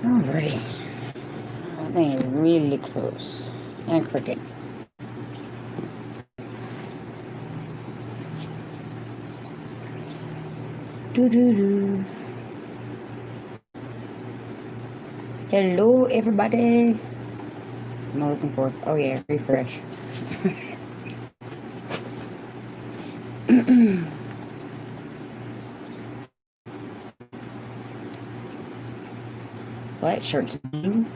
Alrighty. That thing is really close and crooked. Doo-doo-doo. Hello, everybody. I'm looking for. Oh yeah, refresh. What shirt's blue?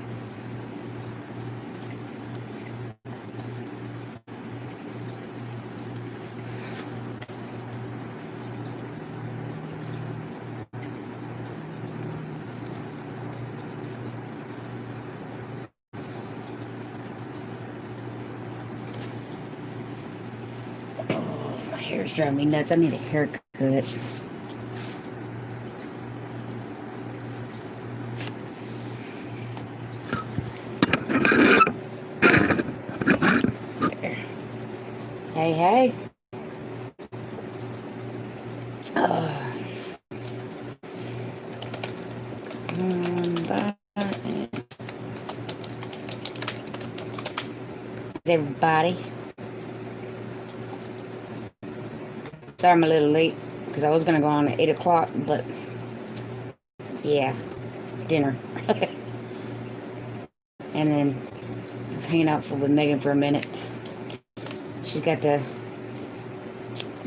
My hair's driving me nuts. I need a haircut. Hey, hey. Everybody. Sorry I'm a little late because I was going to go on at 8 o'clock, but yeah, dinner. And then I was hanging out with Megan for a minute. She's got the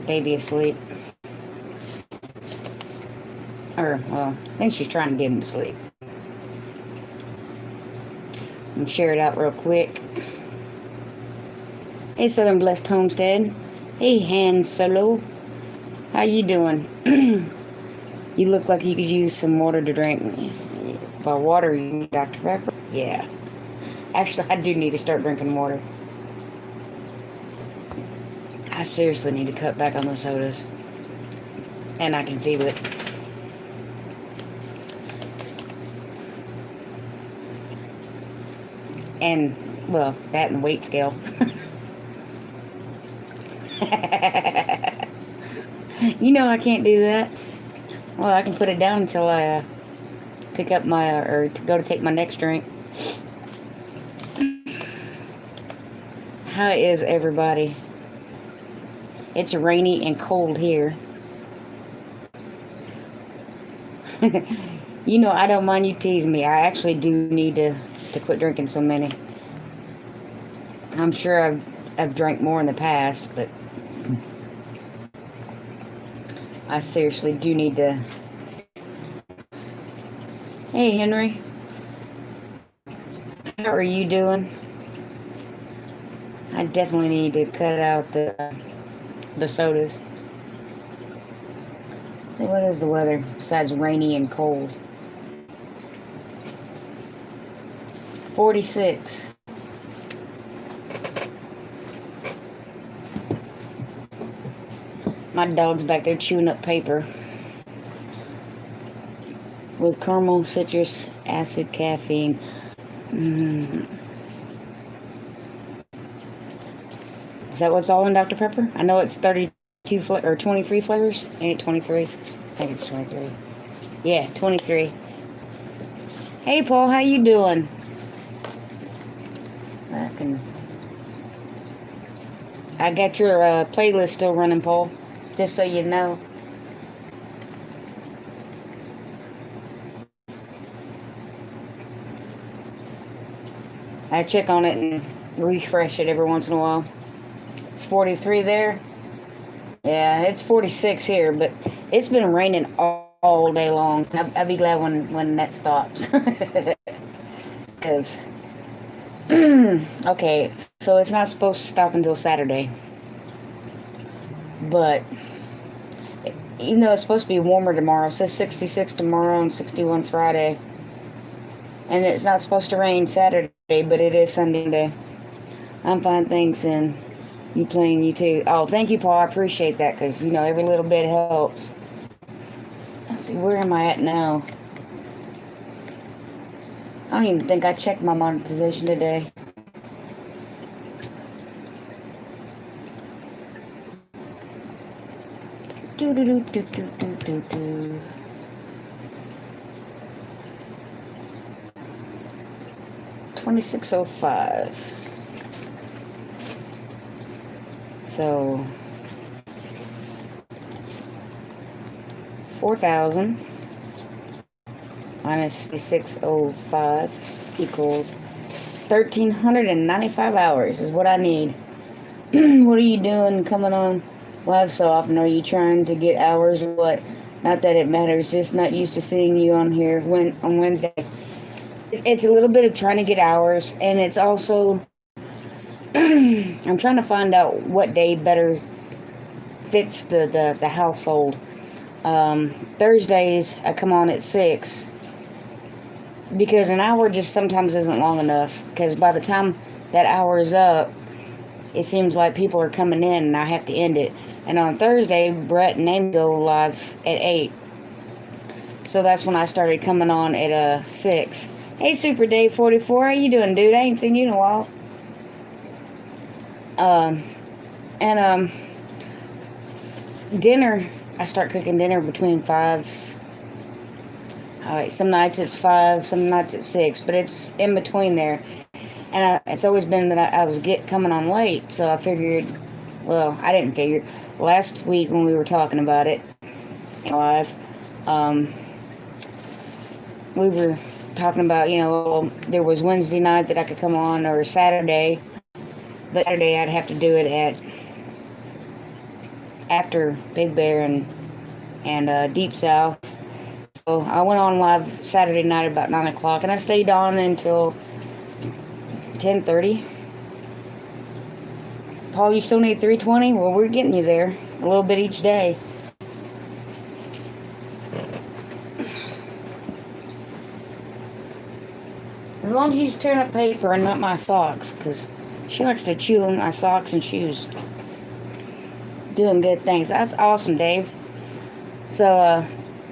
baby asleep. Or, well, I think she's trying to get him to sleep. I'm going to share it out real quick. Hey, Southern Blessed Homestead. Hey, Han Solo. How you doing? You look like you could use some water to drink. By water, you need Dr. Pepper? Yeah. Actually, I do need to start drinking water. I seriously need to cut back on the sodas. And I can feel it. And, well, that and the weight scale. You know I can't do that. Well, I can put it down until I pick up my, or to go to take my next drink. How is everybody? It's rainy and cold here. You know, I don't mind you teasing me. I actually do need to quit drinking so many. I'm sure I've drank more in the past, but I seriously do need to. Hey, Henry. How are you doing? I definitely need to cut out the sodas. What is the weather besides rainy and cold? 46. My dog's back there chewing up paper with caramel, citrus, acid, caffeine. Is that what's all in Dr. Pepper? I know it's 32 or 23 flavors. Ain't it 23? I think it's 23. Yeah, 23. Hey, Paul, how you doing? I got your playlist still running, Paul. Just so you know. I check on it and refresh it every once in a while. It's 43 there. Yeah, it's 46 here, but it's been raining all day long. I'll be glad when that stops. Because, okay, so it's not supposed to stop until Saturday. But, even though it's supposed to be warmer tomorrow, it says 66 tomorrow and 61 Friday. And it's not supposed to rain Saturday, but it is Sunday. I'm fine, thanks, and you playing you too. Oh, thank you, Paul. I appreciate that because, you know, every little bit helps. Let's see, where am I at now? I don't even think I checked my monetization today. Do do do do do do do do. 2605. So 4,000 minus 605 equals 1,395 hours is what I need. What are you doing coming on live so often? Are you trying to get hours or what? Not that it matters, just not used to seeing you on here on Wednesday. It's a little bit of trying to get hours, and it's also I'm trying to find out what day better fits the household. Thursdays I come on at 6 because an hour just sometimes isn't long enough, because by the time that hour is up, it seems like people are coming in and I have to end it. And on Thursday, Brett and Amy go live at 8. So that's when I started coming on at 6. Hey, Super Dave 44, how you doing, dude? I ain't seen you in a while. Dinner, I start cooking dinner between 5. Some nights it's 5, some nights it's 6, but it's in between there. And it's always been that I was coming on late, so I figured, well, I didn't figure. Last week when we were talking about it live, we were talking about, there was Wednesday night that I could come on, or Saturday, but Saturday I'd have to do it after Big Bear and Deep South. So I went on live Saturday night about 9 o'clock, and I stayed on until 10:30. Paul, you still need 320? Well, we're getting you there a little bit each day. As long as you turn up paper and not my socks, because she likes to chew on my socks and shoes. Doing good things. That's awesome, Dave. So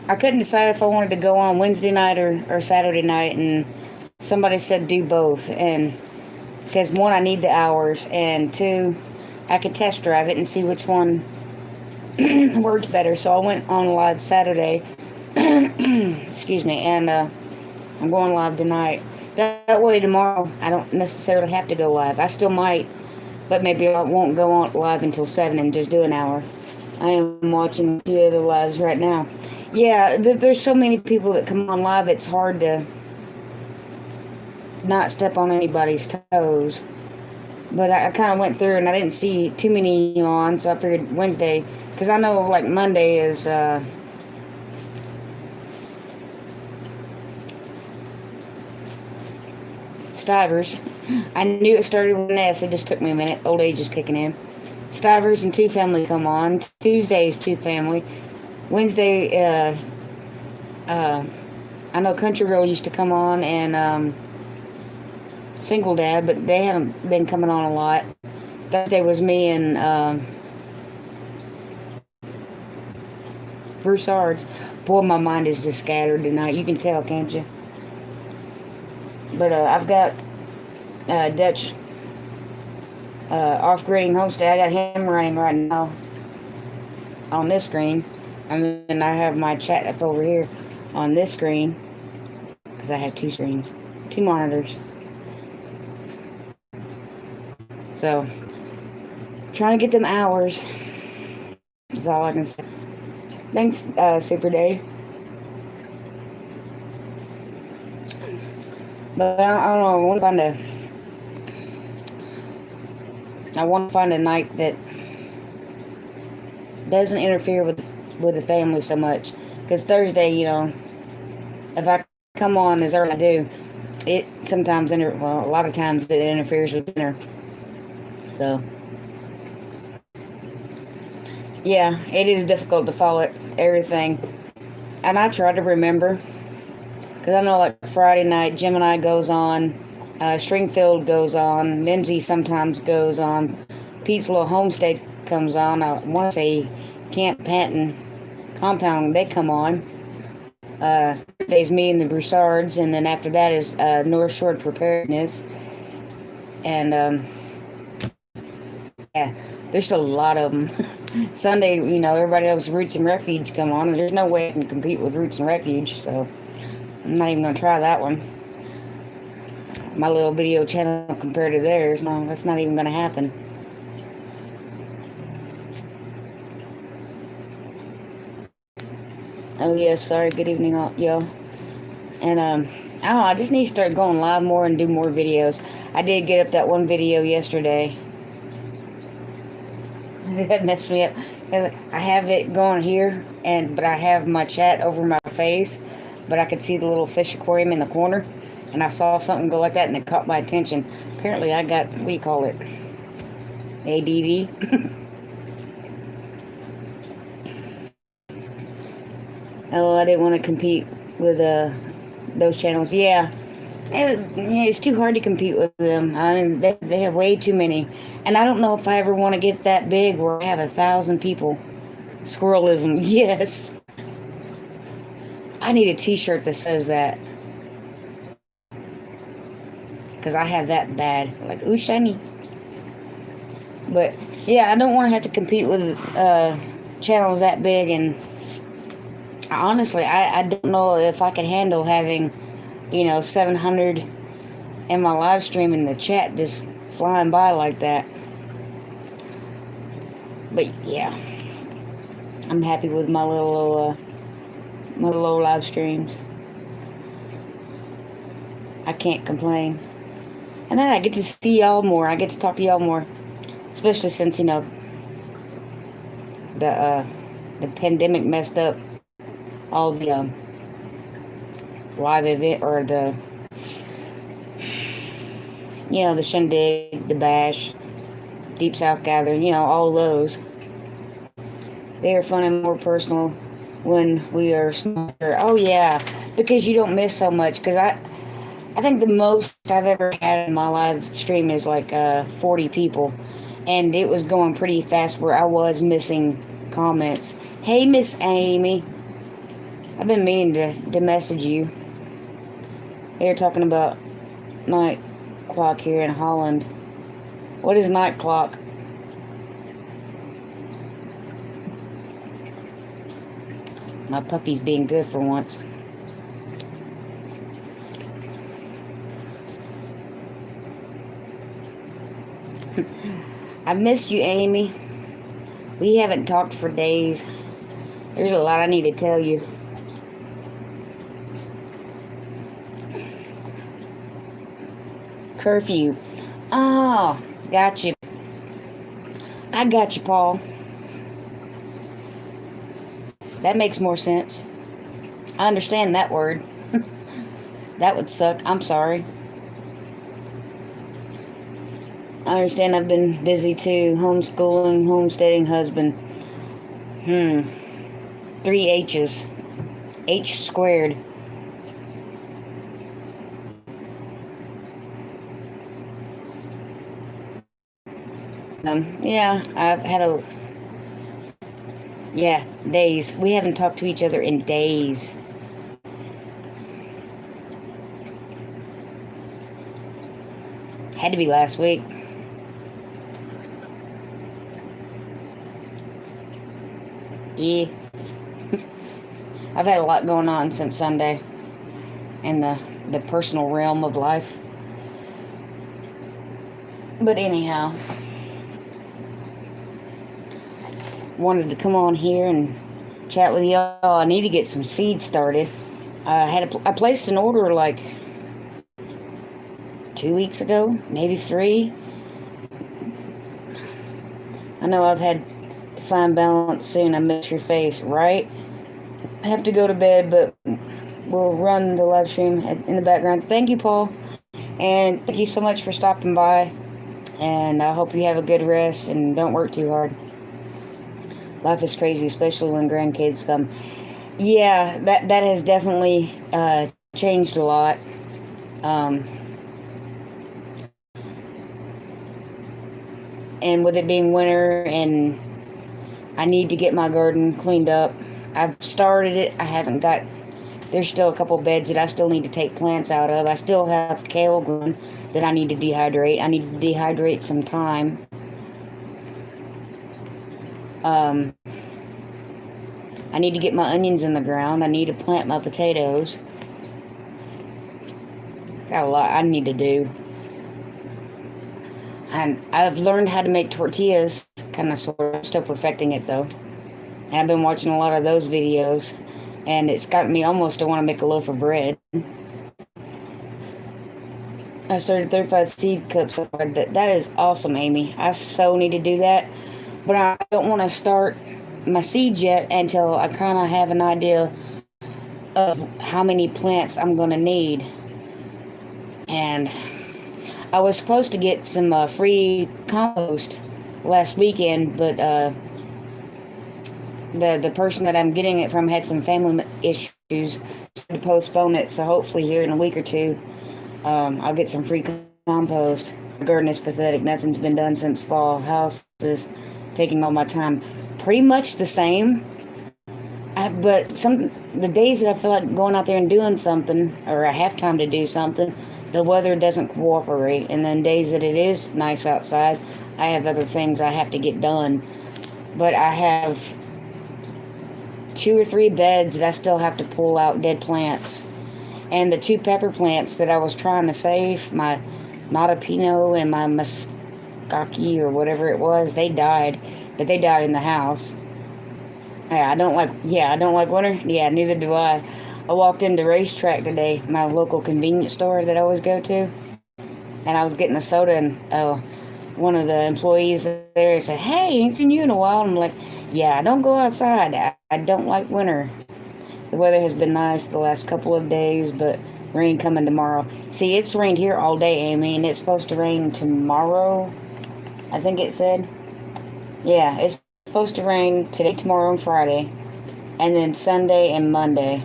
I couldn't decide if I wanted to go on Wednesday night or Saturday night, and somebody said do both. And because 1, I need the hours, and 2, I could test drive it and see which one worked better. So I went on live Saturday. Excuse me. And I'm going live tonight. That way tomorrow I don't necessarily have to go live. I still might, but maybe I won't go on live until 7 and just do an hour. I am watching 2 other lives right now. Yeah, there's so many people that come on live, it's hard to not step on anybody's toes. But I kind of went through and I didn't see too many on, so I figured Wednesday, because I know like Monday is Stivers. I knew it started with an S, it just took me a minute. Old age is kicking in. Stivers and 2 Family come on. Tuesday is 2 Family. Wednesday, I know Country Road used to come on, and Single Dad, but they haven't been coming on a lot. Thursday was me and Broussards. Boy, my mind is just scattered tonight. You can tell, can't you? But I've got Dutch off-grading homestead. I got him running right now on this screen, and then I have my chat up over here on this screen, because I have 2 screens, 2 monitors. So trying to get them hours is all I can say. Thanks, Super Day. But I don't know. I want to find a night that doesn't interfere with the family so much. Because Thursday, if I come on as early as I do, it sometimes a lot of times it interferes with dinner. So yeah, it is difficult to follow everything, and I try to remember. Because I know, like, Friday night, Gemini goes on, Stringfield goes on, Mimsy sometimes goes on, Pete's Little Homestead comes on, I want to say Camp Panton Compound, they come on. Today's me and the Broussards, and then after that is North Shore Preparedness. And, yeah, there's a lot of them. Sunday, everybody knows Roots and Refuge come on, and there's no way I can compete with Roots and Refuge, so I'm not even going to try that one. my little video channel compared to theirs. No, that's not even going to happen. Oh, yeah, sorry. Good evening, y'all. And, I don't know, I just need to start going live more and do more videos. I did get up that one video yesterday. That messed me up. I have it going here, but I have my chat over my face, but I could see the little fish aquarium in the corner, and I saw something go like that, and it caught my attention. Apparently, I got, what do you call it? ADD. Oh, I didn't want to compete with those channels. Yeah. It's too hard to compete with them. I mean, they have way too many. And I don't know if I ever want to get that big where I have 1,000 people. Squirrelism, yes. I need a t-shirt that says that. Because I have that bad. Like, ooh, shiny. But, yeah, I don't want to have to compete with channels that big. And honestly, I don't know if I could handle having, 700 in my live stream in the chat just flying by like that. But, yeah. I'm happy with my little live streams. I can't complain. And then I get to see y'all more. I get to talk to y'all more. Especially since, the pandemic messed up all the live event, or the shindig, the bash, Deep South Gathering, all those. They are fun and more personal when we are smaller. Oh yeah, because you don't miss so much. Because I think the most I've ever had in my live stream is like 40 people, and it was going pretty fast where I was missing comments. Hey, Miss Amy, I've been meaning to message you. They're talking about night clock here in Holland. What is night clock? My puppy's being good for once. I've missed you, Amy. We haven't talked for days. There's a lot I need to tell you. Curfew. Oh, got you. I got you, Paul. That makes more sense. I understand that word. That would suck. I'm sorry. I understand I've been busy too. Homeschooling, homesteading, husband. 3 H's. H squared. Yeah, I've had days. We haven't talked to each other in days. Had to be last week. Yeah. I've had a lot going on since Sunday in the personal realm of life. But anyhow, wanted to come on here and chat with y'all. I need to get some seeds started. I placed an order like 2 weeks ago, maybe 3. I know I've had to find balance soon. I miss your face, right? I have to go to bed, but we'll run the live stream in the background. Thank you, Paul. And thank you so much for stopping by. And I hope you have a good rest and don't work too hard. Life is crazy, especially when grandkids come. Yeah, that has definitely changed a lot. And with it being winter, and I need to get my garden cleaned up. I've started it. I haven't got... There's still a couple beds that I still need to take plants out of. I still have kale growing that I need to dehydrate. I need to dehydrate some thyme. I need to get my onions in the ground. I need to plant my potatoes. Got a lot I need to do. And I've learned how to make tortillas, kind of sort of. Still perfecting it though. And I've been watching a lot of those videos, and it's got me almost to want to make a loaf of bread. I started 35 seed cups. That is awesome, Amy. I so need to do that, but I don't want to start my seeds yet until I kind of have an idea of how many plants I'm going to need. And I was supposed to get some free compost last weekend, but the person that I'm getting it from had some family issues, to postpone it. So hopefully here in a week or two, I'll get some free compost. The garden is pathetic. Nothing's been done since fall. House is taking all my time. Pretty much the same. But the days that I feel like going out there and doing something, or I have time to do something, the weather doesn't cooperate. And then days that it is nice outside, I have other things I have to get done. But I have 2 or 3 beds that I still have to pull out dead plants. And the 2 pepper plants that I was trying to save, my Notapino and my Muskaki or whatever it was, they died. But they died in the house. I don't like winter. Yeah, neither do I. I walked into Racetrack today, my local convenience store that I always go to, and I was getting a soda, and one of the employees there said, "Hey, ain't seen you in a while." And I'm like, "Yeah, I don't go outside. I don't like winter." The weather has been nice the last couple of days, but rain coming tomorrow. See, it's rained here all day, Amy, and it's supposed to rain tomorrow. I think it said. Yeah, it's supposed to rain today, tomorrow, and Friday, and then Sunday and Monday.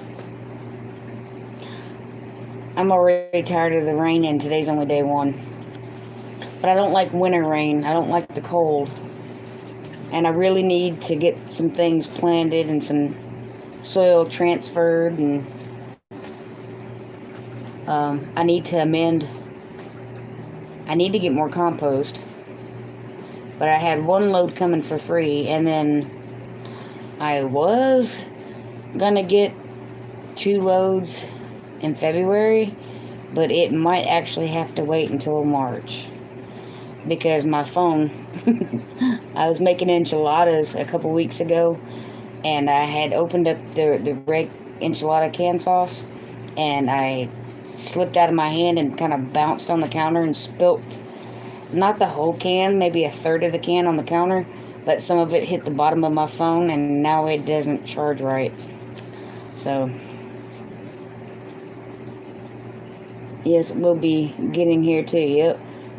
I'm already tired of the rain, and today's only day 1. But I don't like winter rain. I don't like the cold. And I really need to get some things planted and some soil transferred, and I need to amend. I need to get more compost. But I had 1 load coming for free, and then I was gonna get 2 loads in February, but it might actually have to wait until March because my phone, I was making enchiladas a couple weeks ago, and I had opened up the red enchilada can sauce, and I slipped out of my hand and kind of bounced on the counter and spilt, not the whole can, maybe a third of the can on the counter, but some of it hit the bottom of my phone, and now it doesn't charge right. So yes, we'll be getting here too. Yep.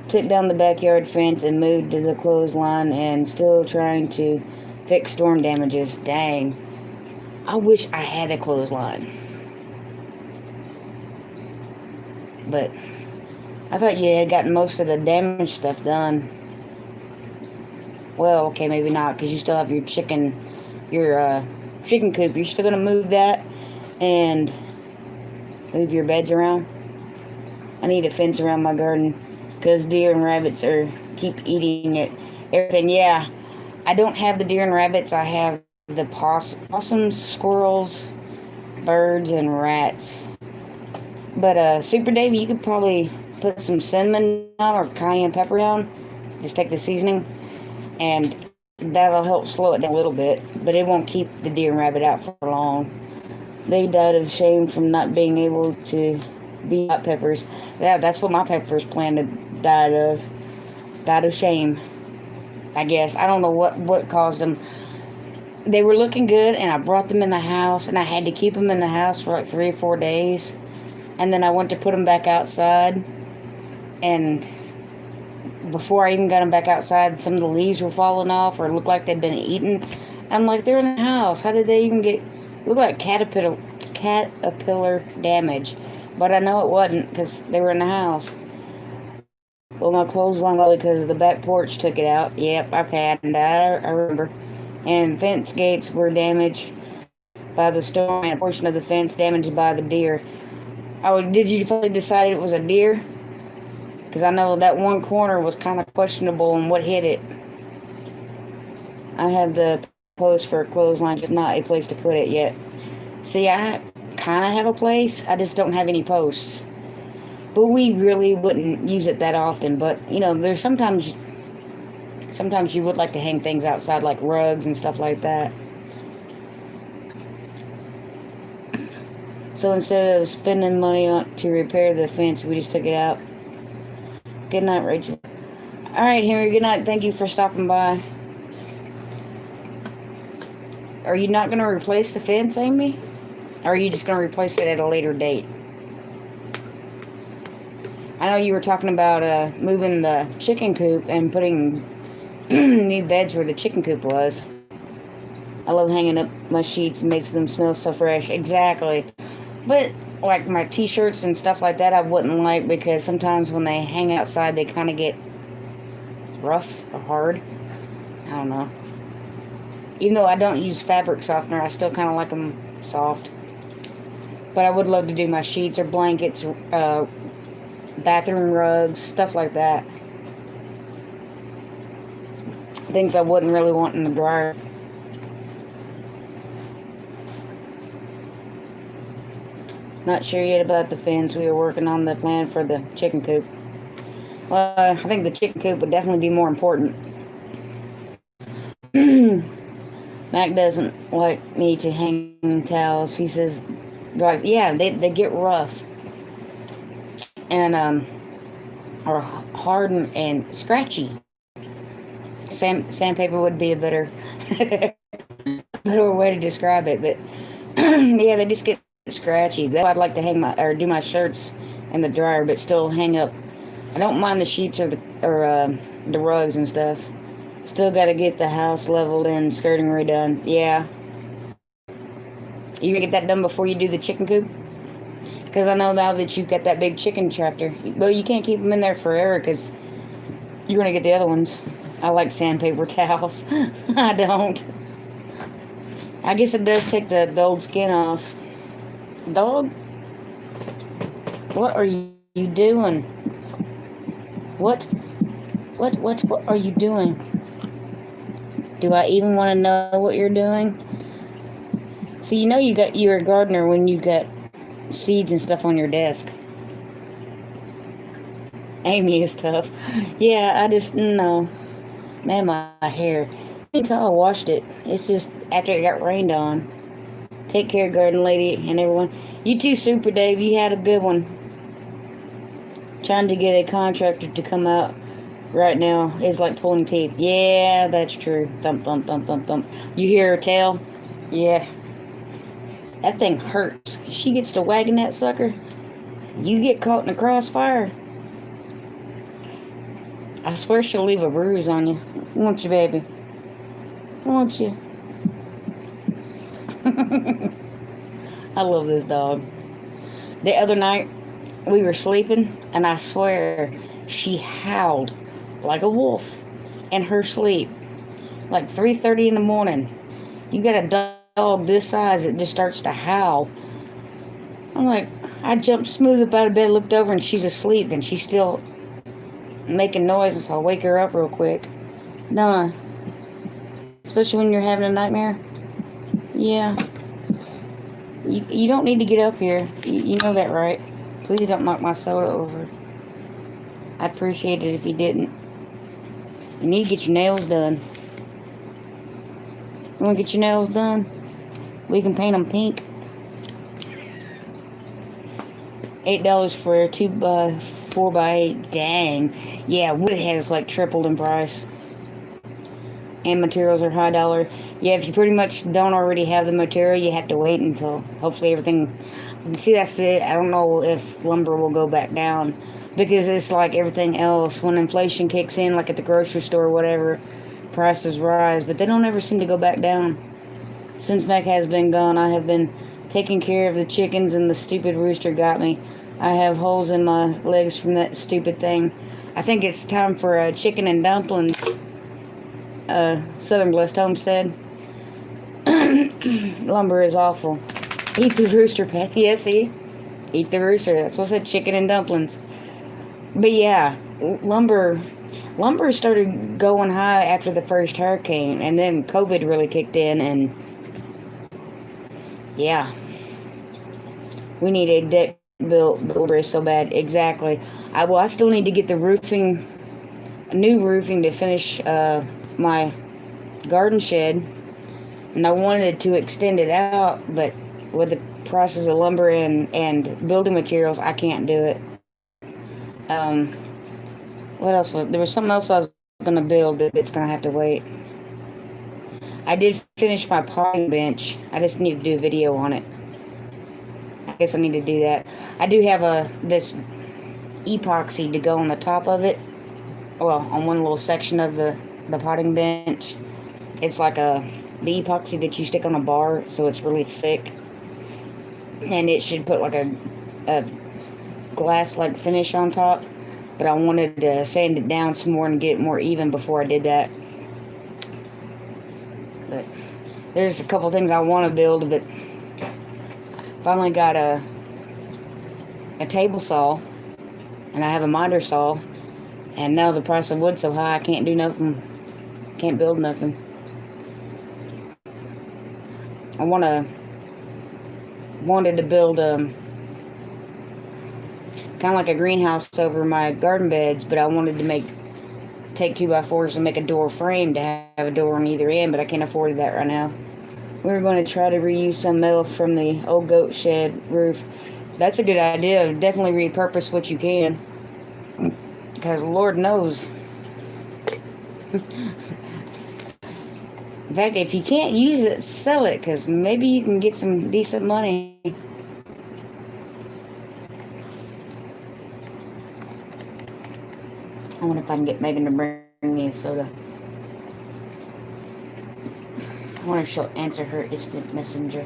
Took down the backyard fence and moved to the clothesline, and still trying to fix storm damages. Dang. I wish I had a clothesline. But I thought you had gotten most of the damage stuff done. Well, okay, maybe not, because you still have your chicken coop. You're still going to move that and move your beds around. I need a fence around my garden because deer and rabbits keep eating it. Everything. Yeah, I don't have the deer and rabbits. I have the possums, squirrels, birds, and rats. But Super Dave, you could probably put some cinnamon on or cayenne pepper on. Just take the seasoning, and that'll help slow it down a little bit. But it won't keep the deer and rabbit out for long. They died of shame from not being able to be hot peppers. Yeah, that's what my peppers died of. Died of shame, I guess. I don't know what caused them. They were looking good, and I brought them in the house, and I had to keep them in the house for like 3 or 4 days. And then I went to put them back outside, and before I even got them back outside, some of the leaves were falling off or looked like they'd been eaten. I'm like, they're in the house. How did they even look like caterpillar damage? But I know it wasn't because they were in the house. Well, my clothesline because the back porch took it out. Yep, okay, I remember. And fence gates were damaged by the storm, and a portion of the fence damaged by the deer. Oh, did you finally decide it was a deer? Because I know that one corner was kind of questionable and what hit it. I have the post for a clothesline, just not a place to put it yet. See, I kind of have a place. I just don't have any posts. but we really wouldn't use it that often. But there's sometimes you would like to hang things outside, like rugs and stuff like that. So instead of spending money to repair the fence, we just took it out. Good night, Rachel. All right, Henry, good night. Thank you for stopping by. Are you not going to replace the fence, Amy? Or are you just going to replace it at a later date? I know you were talking about moving the chicken coop and putting new beds where the chicken coop was. I love hanging up my sheets. It makes them smell so fresh. Exactly. But like my t-shirts and stuff like that, I wouldn't like, because sometimes when they hang outside, they kind of get rough or hard. I don't know. Even though I don't use fabric softener, I still kind of like them soft. But I would love to do my sheets or blankets, bathroom rugs, stuff like that. Things I wouldn't really want in the dryer. Not sure yet about the fence. We were working on the plan for the chicken coop. Well, I think the chicken coop would definitely be more important. Mac doesn't like me to hang towels. He says, guys, yeah, they get rough. And, are hard and scratchy. Sandpaper would be a better way to describe it. But, yeah, they just get scratchy. That's why I'd like to do my shirts in the dryer, but still hang up. I don't mind the sheets or the rugs and stuff. Still got to get the house leveled and skirting redone. Yeah. You gonna get that done before you do the chicken coop? Because I know now that you've got that big chicken tractor. Well, you can't keep them in there forever because you're gonna get the other ones. I like sandpaper towels. I don't. I guess it does take the old skin off. Dog? What are you doing? What are you doing? Do I even want to know what you're doing? So you're a gardener when you got seeds and stuff on your desk. Amy is tough. Yeah, I just, no. Man, my hair. Until I washed it. It's just after it got rained on. Take care, garden lady, and everyone. You too, Super Dave. You had a good one. Trying to get a contractor to come out right now is like pulling teeth. Yeah, that's true. Thump, thump, thump, thump, thump. You hear her tail? Yeah. That thing hurts. She gets to wagging that sucker. You get caught in a crossfire. I swear she'll leave a bruise on you. Won't you, baby? Won't you? I love this dog. The other night, we were sleeping, and I swear she howled like a wolf in her sleep. Like 3:30 in the morning. You got a dog this size, it just starts to howl. I'm like, I jumped smooth up out of bed, looked over, and she's asleep, and she's still making noise, so I'll wake her up real quick. No, especially when you're having a nightmare. Yeah. You don't need to get up here. You know that, right? Please don't knock my soda over. I'd appreciate it if you didn't. You need to get your nails done. You want to get your nails done? We can paint them pink. $8 for a 2x4x8. Dang. Yeah, wood has like tripled in price. And materials are high dollar. Yeah, if you pretty much don't already have the material, you have to wait until hopefully everything. See, that's it. I don't know if lumber will go back down, because it's like everything else. When inflation kicks in, like at the grocery store or whatever, prices rise, but they don't ever seem to go back down. Since Mac has been gone, I have been taking care of the chickens, and the stupid rooster got me. I have holes in my legs from that stupid thing. I think it's time for chicken and dumplings. Southern Blessed Homestead. Lumber is awful. Eat the rooster, Pat. Yeah, see? Eat the rooster. That's what I said, chicken and dumplings. But yeah, lumber started going high after the first hurricane, and then COVID really kicked in, and yeah. We need a debt builder is so bad. Exactly. I still need to get the new roofing to finish my garden shed, and I wanted to extend it out, but with the prices of lumber and building materials, I can't do it. Um, what else there was something else I was gonna build that's gonna have to wait. I did finish my potting bench. I just need to do a video on it. I guess I need to do that. I do have this epoxy to go on the top of it. Well, on one little section of the potting bench. It's like the epoxy that you stick on a bar, so it's really thick. And it should put like a glass-like finish on top. But I wanted to sand it down some more and get it more even before I did that. But there's a couple things I want to build, but finally got a table saw, and I have a miter saw, and now the price of wood's so high I can't do nothing, can't build nothing. I wanted to build kind of like a greenhouse over my garden beds, but I wanted to take 2x4s and make a door frame to have a door on either end, but I can't afford that right now. We're going to try to reuse some metal from the old goat shed roof. That's a good idea. Definitely repurpose what you can, because Lord knows. In fact, if you can't use it, sell it, because maybe you can get some decent money. I wonder if I can get Megan to bring me a soda. I wonder if she'll answer her instant messenger.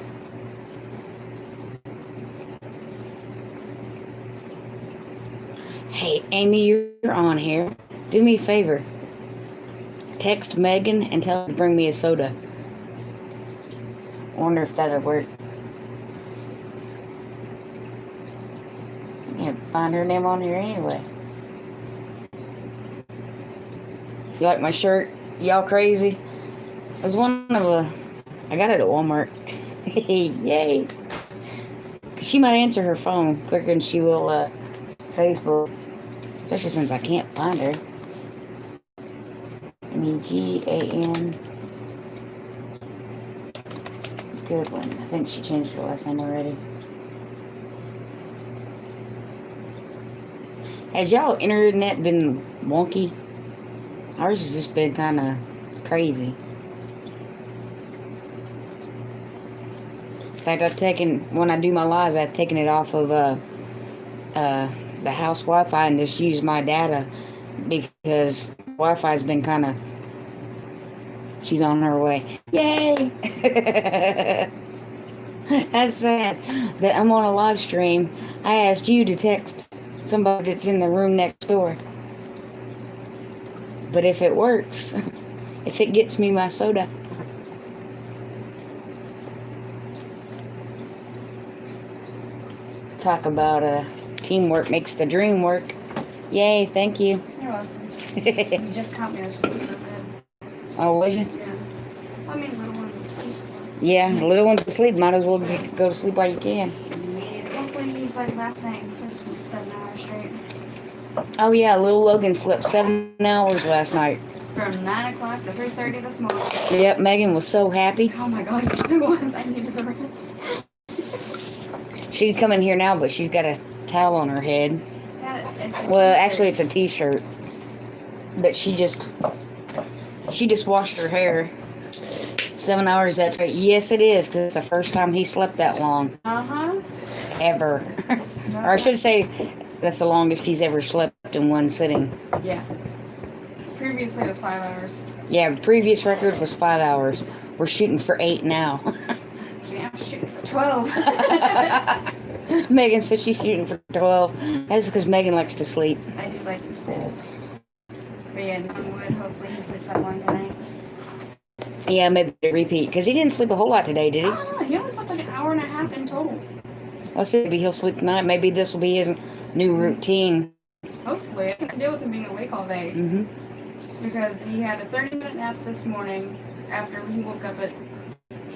Hey, Amy, you're on here. Do me a favor. Text Megan and tell her to bring me a soda. I wonder if that'll work. I can't find her name on here anyway. You like my shirt? Y'all crazy? It was I got it at Walmart. Yay. She might answer her phone quicker than she will Facebook. Especially since I can't find her. Megan. Good one. I think she changed her last name already. Has y'all internet been wonky? Ours has just been kind of crazy. In fact, when I do my lives, I've taken it off of the house Wi-Fi and just used my data, because Wi-Fi's been kind of, she's on her way. Yay! That's sad that I'm on a live stream. I asked you to text somebody that's in the room next door. But if it works, if it gets me my soda. Talk about teamwork makes the dream work. Yay, thank you. You're welcome. You just caught me. I was just putting her bed. Oh, was you? Yeah. Well, I mean, little one's asleep, so. Yeah, the little one's asleep. Might as well go to sleep while you can. Hopefully he's like last night and slept 7 hours straight. Oh yeah, little Logan slept 7 hours last night. From 9 o'clock to 3:30 this morning. Yep, Megan was so happy. Oh my God, yes it was. I needed the rest. She'd come in here now, but she's got a towel on her head. Well, actually, it's a t-shirt. But she just washed her hair. 7 hours, that's right. Yes, it is, because it's the first time he slept that long. Uh-huh. Ever. Or I should say, that's the longest he's ever slept in one sitting. Yeah. Previously, it was 5 hours. Yeah, the previous record was 5 hours. We're shooting for 8 now. Yeah, I'm shooting for 12. Megan said she's shooting for 12. That's because Megan likes to sleep. I do like to sleep. But yeah, knock wood, hopefully he sleeps that one tonight. Yeah, maybe a repeat. Because he didn't sleep a whole lot today, did he? Oh, he only slept like an hour and a half in total. I'll see. Maybe he'll sleep tonight. Maybe this will be his new routine. Hopefully. I can deal with him being awake all day. Mm-hmm. Because he had a 30-minute nap this morning after he woke up at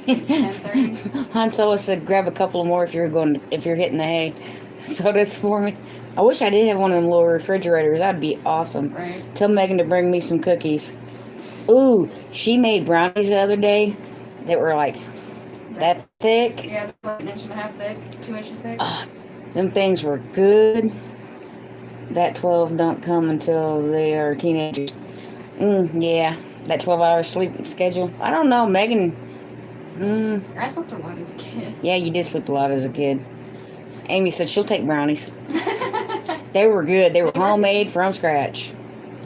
10:30. Han Solo said, "Grab a couple more if you're hitting the hay." sodas for me. I wish I did have one of them little refrigerators. That'd be awesome. Right. Tell Megan to bring me some cookies. Ooh, she made brownies the other day that were like that thick. Yeah, like 1.5 inches thick, 2 inches thick. Them things were good. That 12 don't come until they are teenagers. Yeah, that 12-hour sleep schedule. I don't know, Megan. I slept a lot as a kid. Yeah, you did sleep a lot as a kid. Amy said she'll take brownies. They were good. They were homemade from scratch.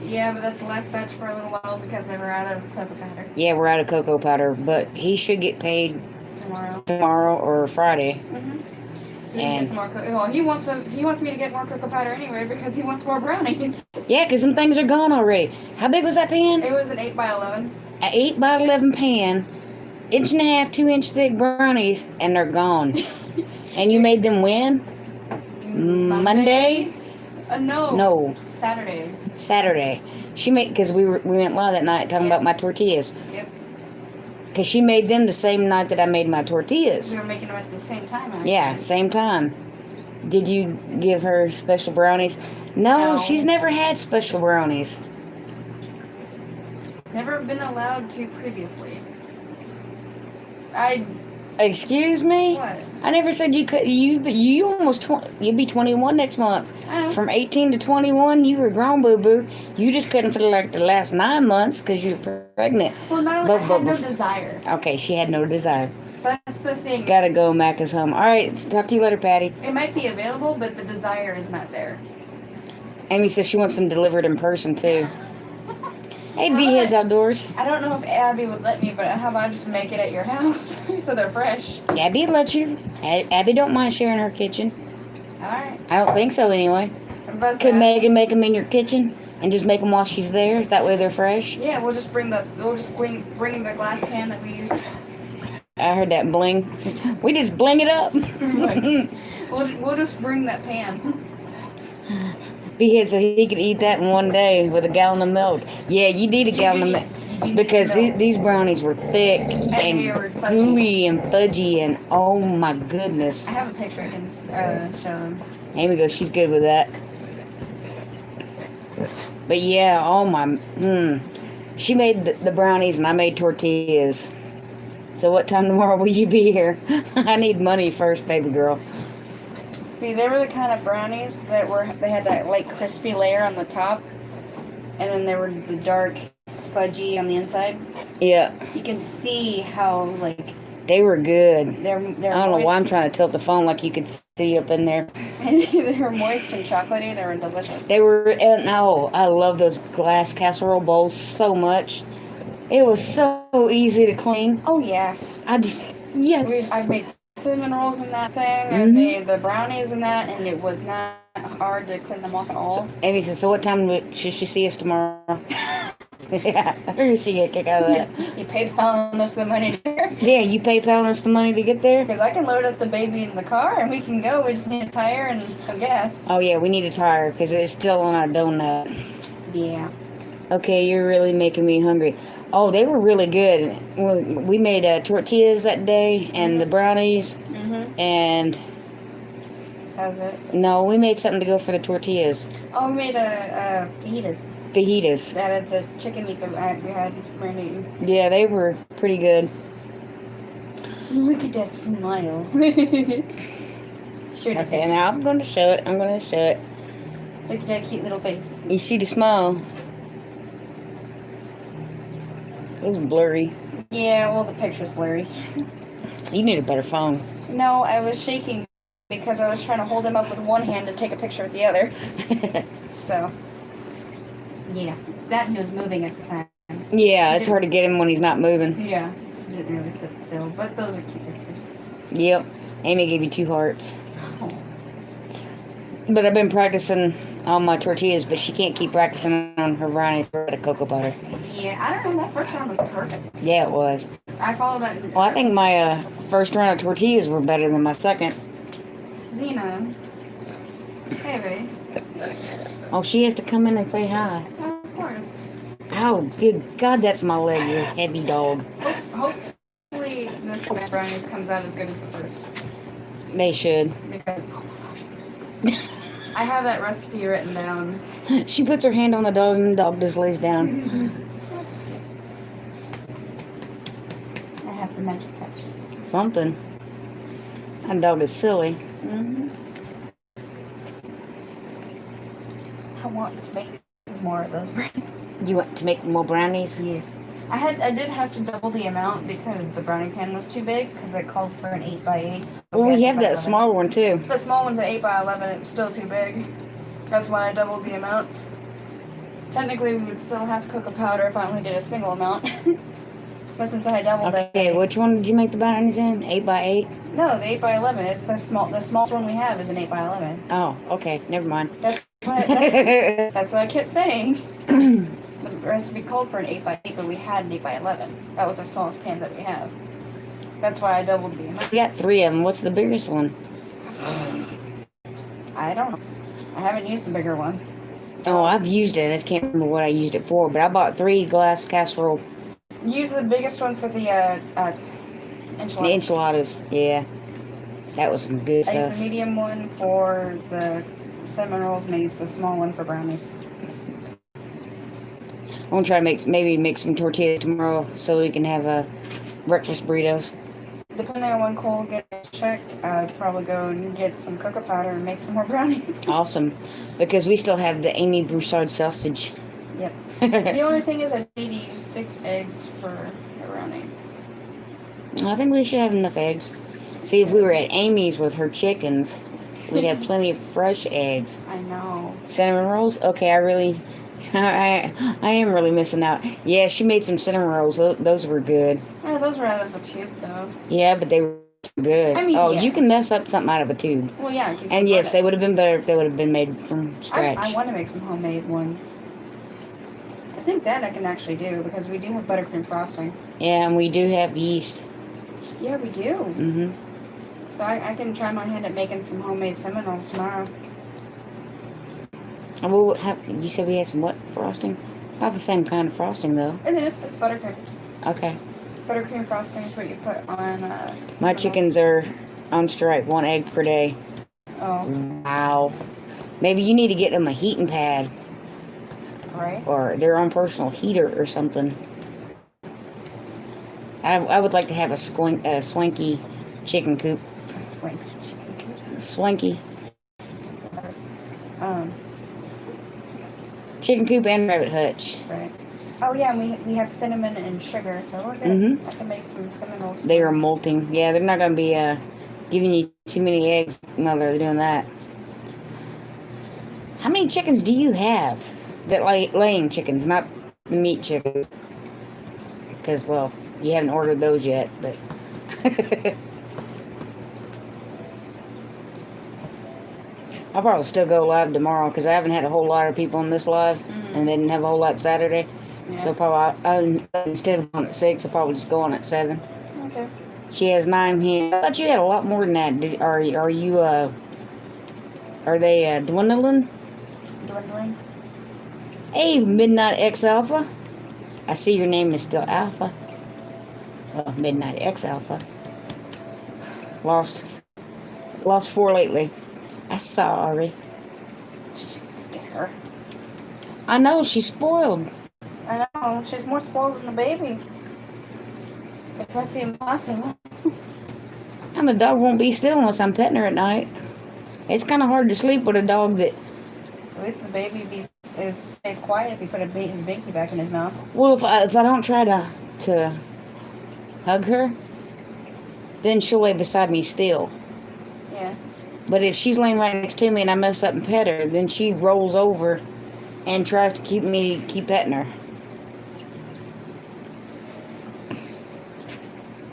Yeah, but that's the last batch for a little while because they were out of cocoa powder. Yeah, we're out of cocoa powder, but he should get paid Tomorrow or Friday. So we can get some more cocoa. Well, he wants me to get more cocoa powder anyway because he wants more brownies. Yeah, because some things are gone already. How big was that pan? It was an 8x11. An 8x11 pan, 1.5 inch, 2-inch thick brownies, and they're gone. And you made them when? Monday? No. Saturday. She made, because we went live that night talking about my tortillas. Yep. Because she made them the same night that I made my tortillas. We were making them at the same time, actually. Yeah, same time. Did you give her special brownies? No, she's never had special brownies. Never been allowed to previously. Excuse me? What? I never said you could. You almost you'll be 21 next month. From 18 to 21, you were grown, boo boo. You just couldn't for like the last 9 months because you were pregnant. Well, no, I had no desire. Okay, she had no desire. That's the thing. Gotta go. Mac is home. All right, talk to you later, Patty. It might be available, but the desire is not there. Amy says she wants them delivered in person too. Hey, Beeheads Outdoors. I don't know if Abby would let me, but how about I just make it at your house so they're fresh? Abby let you. Abby don't mind sharing her kitchen. All right. I don't think so anyway. Could Megan make them in your kitchen and just make them while she's there? That way they're fresh. Yeah, we'll just bring the glass pan that we use. I heard that bling. We just bling it up. We'll just bring that pan. Behead so he could eat that in one day with a gallon of milk. Yeah, you need a gallon of milk. Because these brownies were thick and gooey and fudgy and oh my goodness. I have a picture I can show them. Amy goes, she's good with that. But yeah, oh my, She made the brownies and I made tortillas. So what time tomorrow will you be here? I need money first, baby girl. See, they were the kind of brownies that they had that like crispy layer on the top, and then they were the dark fudgy on the inside. Yeah. You can see how like they were good. They're I don't know why I'm trying to tilt the phone like you could see up in there. They were moist and chocolatey. They were delicious. They were, and I love those glass casserole bowls so much. It was so easy to clean. Oh yeah. I made cinnamon rolls in that thing. I made the brownies in that, and it was not hard to clean them off at all. So, Amy says, so what time should she see us tomorrow? Yeah, I figured she'd get a kick out of that. You PayPal us the money to get there? Yeah, you PayPal us the money to get there? Because I can load up the baby in the car, and we can go. We just need a tire and some gas. Oh yeah, we need a tire, because it's still on our donut. Yeah. Okay, you're really making me hungry. Oh, they were really good. We made tortillas that day and the brownies. And how's it? No, we made something to go for the tortillas. Oh, we made a fajitas. Fajitas. That had the chicken meat that we had marinating. Yeah, they were pretty good. Look at that smile. Sure. Okay, now I'm going to show it. Look at that cute little face. You see the smile? It was blurry. Yeah, well, the picture's blurry. You need a better phone. No, I was shaking because I was trying to hold him up with one hand and take a picture with the other. So, yeah, that he was moving at the time. Yeah, it's hard to get him when he's not moving. Yeah, didn't really sit still, but those are cute pictures. Yep. Amy gave you 2 hearts. Oh. But I've been practicing on my tortillas, but she can't keep practicing on her brownies for the cocoa butter. Yeah, I don't know. That first round was perfect. Yeah, it was. I followed that. Well, I think my first round of tortillas were better than my second. Xena. Hey, baby. Oh, she has to come in and say hi. Oh, of course. Oh, good God, that's my leg, you heavy dog. Hopefully this brownies comes out as good as the first. They should. Because, oh my gosh, they're so good. I have that recipe written down. She puts her hand on the dog and the dog just lays down. I have the magic touch. Something. That dog is silly. Mm-hmm. I want to make more of those brownies. You want to make more brownies? Yes. I did have to double the amount because the brownie pan was too big because it called for an 8x8. Well, we have that smaller one too. The small one's an 8x11. It's still too big. That's why I doubled the amounts. Technically, we would still have cocoa powder if I only did a single amount. But since I doubled it. Okay, which one did you make the brownies in? 8x8? No, the 8x11. It's a small. The smallest one we have is an 8x11. Oh, okay. Never mind. That's what I kept saying. The recipe called for an 8x8, but we had an 8x11. That was the smallest pan that we have. That's why I doubled the amount. We got 3 of them. What's the biggest one? I don't know. I haven't used the bigger one. Oh, I've used it. I just can't remember what I used it for. But I bought 3 glass casserole. Use the biggest one for the enchiladas. The enchiladas. Yeah. That was some good I used stuff. the medium one for the cinnamon rolls, and I used the small one for brownies. I'm going to try to make some tortillas tomorrow so we can have breakfast burritos. Depending on when Cole gets checked, I'd probably go and get some cocoa powder and make some more brownies. Awesome. Because we still have the Amy Broussard sausage. Yep. The only thing is I need to use 6 eggs for the brownies. I think we should have enough eggs. See, if we were at Amy's with her chickens, we'd have plenty of fresh eggs. I know. Cinnamon rolls? Okay, I am really missing out. Yeah, she made some cinnamon rolls. Those were good. Oh, those were out of a tube, though. Yeah, but they were good. I mean, oh, yeah. you can mess up something out of a tube. Well, yeah. And yes, they would have been better if they would have been made from scratch. I want to make some homemade ones. I think that I can actually do because we do have buttercream frosting. Yeah, and we do have yeast. Yeah, we do. Mm-hmm. So I can try my hand at making some homemade cinnamon rolls tomorrow. You said we had some what frosting? It's not the same kind of frosting, though. It is. It's buttercream. Okay. Buttercream frosting is what you put on. My chickens are on strike, 1 egg per day. Oh. Wow. Maybe you need to get them a heating pad. Right. Or their own personal heater or something. I would like to have a swanky chicken coop. A swanky chicken coop. Swanky. Um. Chicken coop and rabbit hutch. Right. Oh yeah, and we have cinnamon and sugar, so we're good. Mm-hmm. I can make some cinnamon rolls. They are molting. Yeah, they're not going to be giving you too many eggs while they're doing that. How many chickens do you have? That laying chickens, not the meat chickens. Because, well, you haven't ordered those yet, but... I'll probably still go live tomorrow because I haven't had a whole lot of people on this live, and they didn't have a whole lot Saturday. Yeah. So probably instead of going at 6, I'll probably just go on at 7. Okay. She has 9 hens. I thought you had a lot more than that. Are they dwindling? Dwindling. Hey, Midnight X Alpha. I see your name is still Alpha. Well, Midnight X Alpha. Lost 4 lately. I saw Ari. Get her. I know, she's spoiled. I know, she's more spoiled than the baby. If that's even possible. And the dog won't be still unless I'm petting her at night. It's kind of hard to sleep with a dog that... At least the baby stays quiet if you put his binky back in his mouth. Well, if I don't try to hug her, then she'll lay beside me still. Yeah. But if she's laying right next to me and I mess up and pet her, then she rolls over and tries to keep petting her.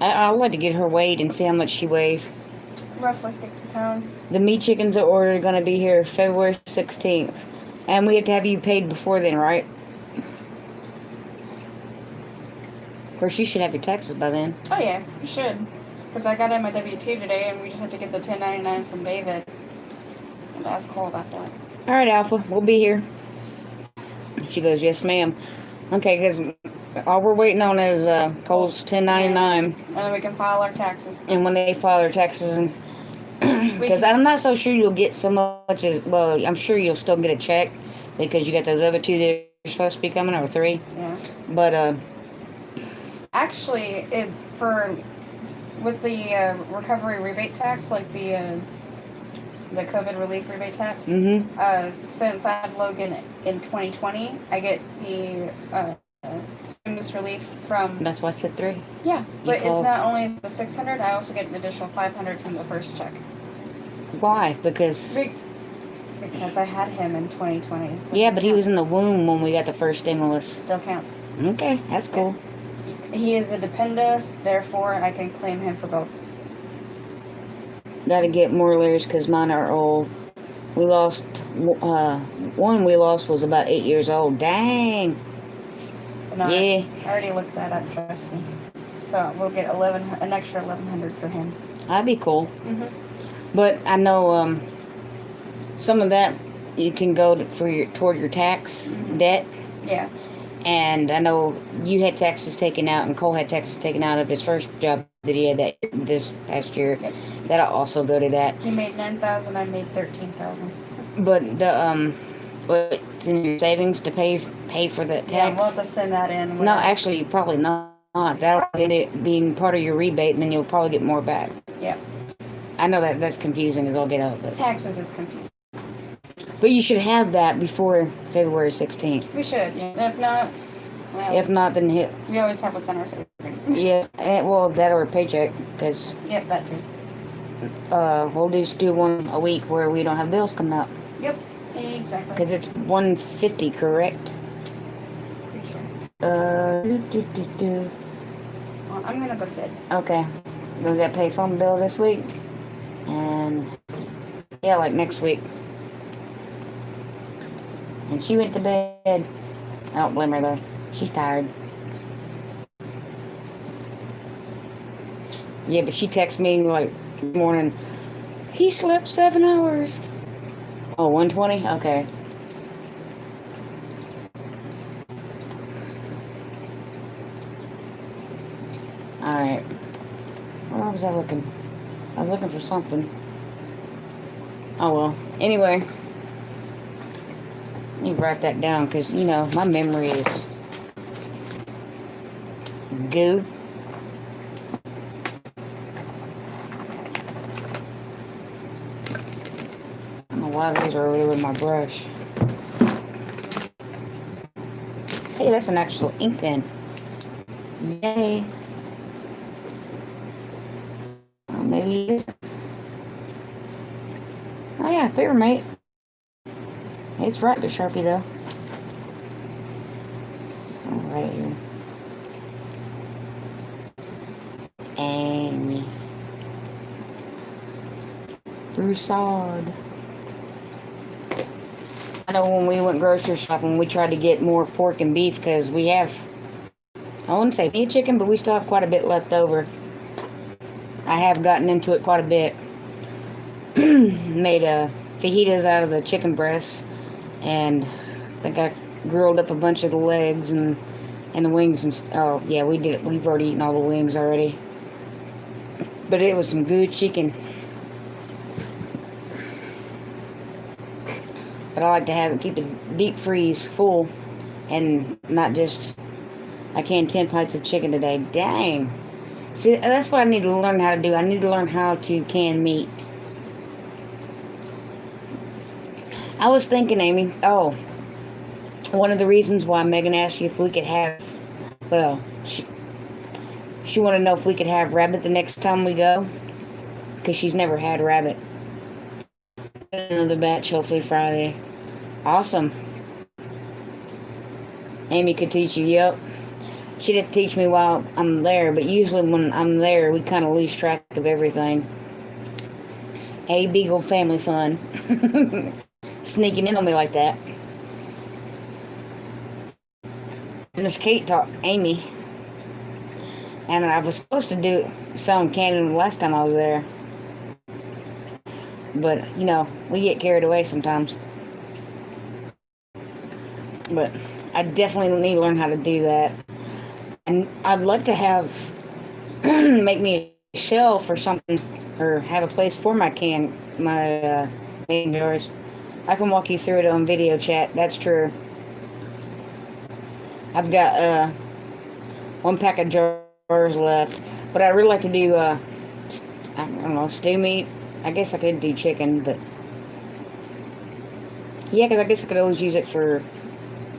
I'll like to get her weighed and see how much she weighs. Roughly 60 pounds. The meat chickens are ordered going to be here February 16th. And we have to have you paid before then, right? Of course, you should have your taxes by then. Oh, yeah, you should. Because I got in my W-2 today, and we just have to get the 1099 from David. And ask Cole about that. All right, Alpha, we'll be here. She goes, yes, ma'am. Okay, because all we're waiting on is Cole's 1099. And then we can file our taxes. And when they file their taxes and Because I'm not so sure you'll get so much as well. I'm sure you'll still get a check because you got those other 2 that are supposed to be coming, or 3. Yeah. But Actually, with the recovery rebate tax, like the COVID relief rebate tax. Since I had Logan in 2020, I get the stimulus relief from. That's why I said 3. Yeah, but it's not only the 600. I also get an additional 500 from the first check. Why? Because I had him in 2020. So yeah, but he was in the womb when we got the first stimulus. Still counts. Okay, that's cool. He is a dependent, therefore I can claim him for both. Got to get more layers because mine are old. We lost one. We lost was about 8 years old. Dang. No, yeah. I already looked that up. Trust me. So we'll get an extra 1,100 for him. That'd be cool. Mhm. But I know some of that you can go toward your tax debt. Yeah. And I know you had taxes taken out, and Cole had taxes taken out of his first job that he had this past year. Yep. That'll also go to that. He made 9,000. I made 13,000. But the what's in your savings to pay for that tax? Yeah, we'll have to send that in. No, actually, probably not. That'll end it being part of your rebate, and then you'll probably get more back. Yeah. I know that's confusing as all get out, but taxes is confusing. But you should have that before February 16th. We should. Yeah. And if not, well, if not, then we always have what's in our savings. Yeah, well, that or a paycheck, because yep, that too. We'll just do one a week where we don't have bills coming out. Yep, exactly. Because it's $150, correct? Pretty sure. Well, I'm gonna go to bed. Okay, we'll get paid phone bill this week, and yeah, like next week. And she went to bed. I don't blame her though. She's tired. Yeah, but she texted me like this morning. He slept 7 hours. Oh, 120? Okay. Alright. Where was I looking? I was looking for something. Oh well. Anyway. You write that down because, you know, my memory is goo. I don't know why these are over there with my brush. Hey, that's an actual ink pen. Yay. Oh, maybe it is. Oh yeah, paper mate. It's right to Sharpie though. Oh, right here. Amy. Broussard. I know when we went grocery shopping, we tried to get more pork and beef because we have, I wouldn't say meat chicken, but we still have quite a bit left over. I have gotten into it quite a bit. Made fajitas out of the chicken breasts. And I think I grilled up a bunch of the legs and the wings. And oh yeah, we did it. We've already eaten all the wings already. But it was some good chicken. But I like to keep the deep freeze full, and not just. I canned 10 pints of chicken today. Dang. See, that's what I need to learn how to do. I need to learn how to can meat. I was thinking, Amy, one of the reasons why Megan asked you if we could have, well, she wanted to know if we could have rabbit the next time we go, because she's never had rabbit. Another batch, hopefully Friday. Awesome. Amy could teach you, yep. She didn't teach me while I'm there, but usually when I'm there, we kind of lose track of everything. Hey, Beagle family fun. Sneaking in on me like that. Miss Kate taught Amy, and I was supposed to do some canning the last time I was there, but you know, we get carried away sometimes. But I definitely need to learn how to do that, and I'd like to have make me a shelf or something, or have a place for my mason jars. I can walk you through it on video chat. That's true. I've got 1 pack of jars left, but I really like to do I don't know, stew meat. I guess I could do chicken, but yeah, because I guess I could always use it for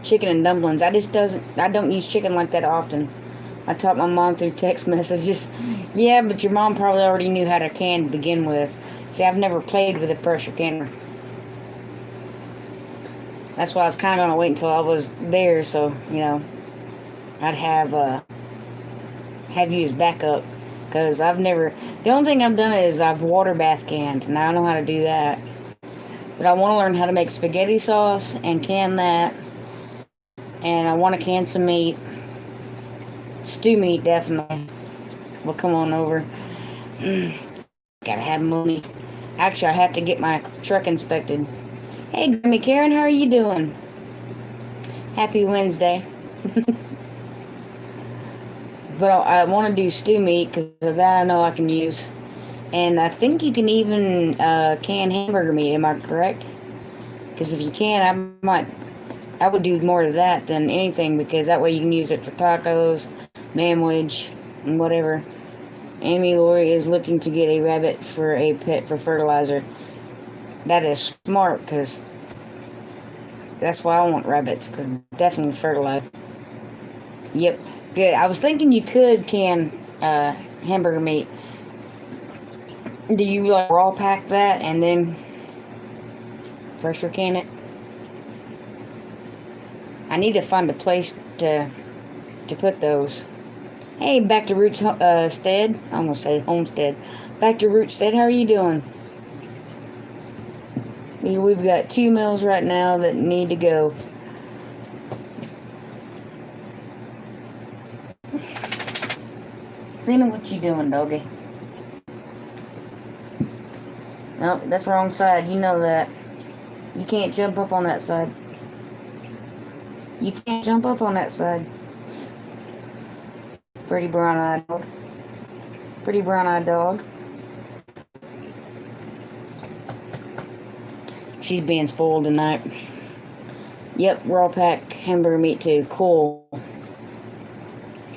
chicken and dumplings. I don't use chicken like that often. I taught my mom through text messages. Yeah, but your mom probably already knew how to can to begin with. See, I've never played with a pressure canner. That's why I was kind of going to wait until I was there, so, you know, I'd have you as backup. Because I've never... The only thing I've done is I've water bath canned, and I know how to do that. But I want to learn how to make spaghetti sauce and can that. And I want to can some meat. Stew meat, definitely. Well, come on over. Gotta have money. Actually, I have to get my truck inspected. Hey, Grammy Karen, how are you doing? Happy Wednesday. But I want to do stew meat because of that I know I can use. And I think you can even can hamburger meat. Am I correct? Because if you can, I would do more of that than anything, because that way you can use it for tacos, manwich, and whatever. Amy Lori is looking to get a rabbit for a pet for fertilizer. That is smart, because that's why I want rabbits, because definitely fertilize. Yep, good. I was thinking you could can hamburger meat. Do you like raw pack that and then pressure can it? I need to find a place to put those. Hey, back to Roots Stead. I almost said Homestead. Back to Roots Stead. How are you doing? We've got 2 meals right now that need to go. Zena, what you doing, doggy? Nope, that's wrong side. You know that. You can't jump up on that side. You can't jump up on that side. Pretty brown-eyed dog. Pretty brown-eyed dog. She's being spoiled tonight. Yep, raw pack hamburger meat too. Cool.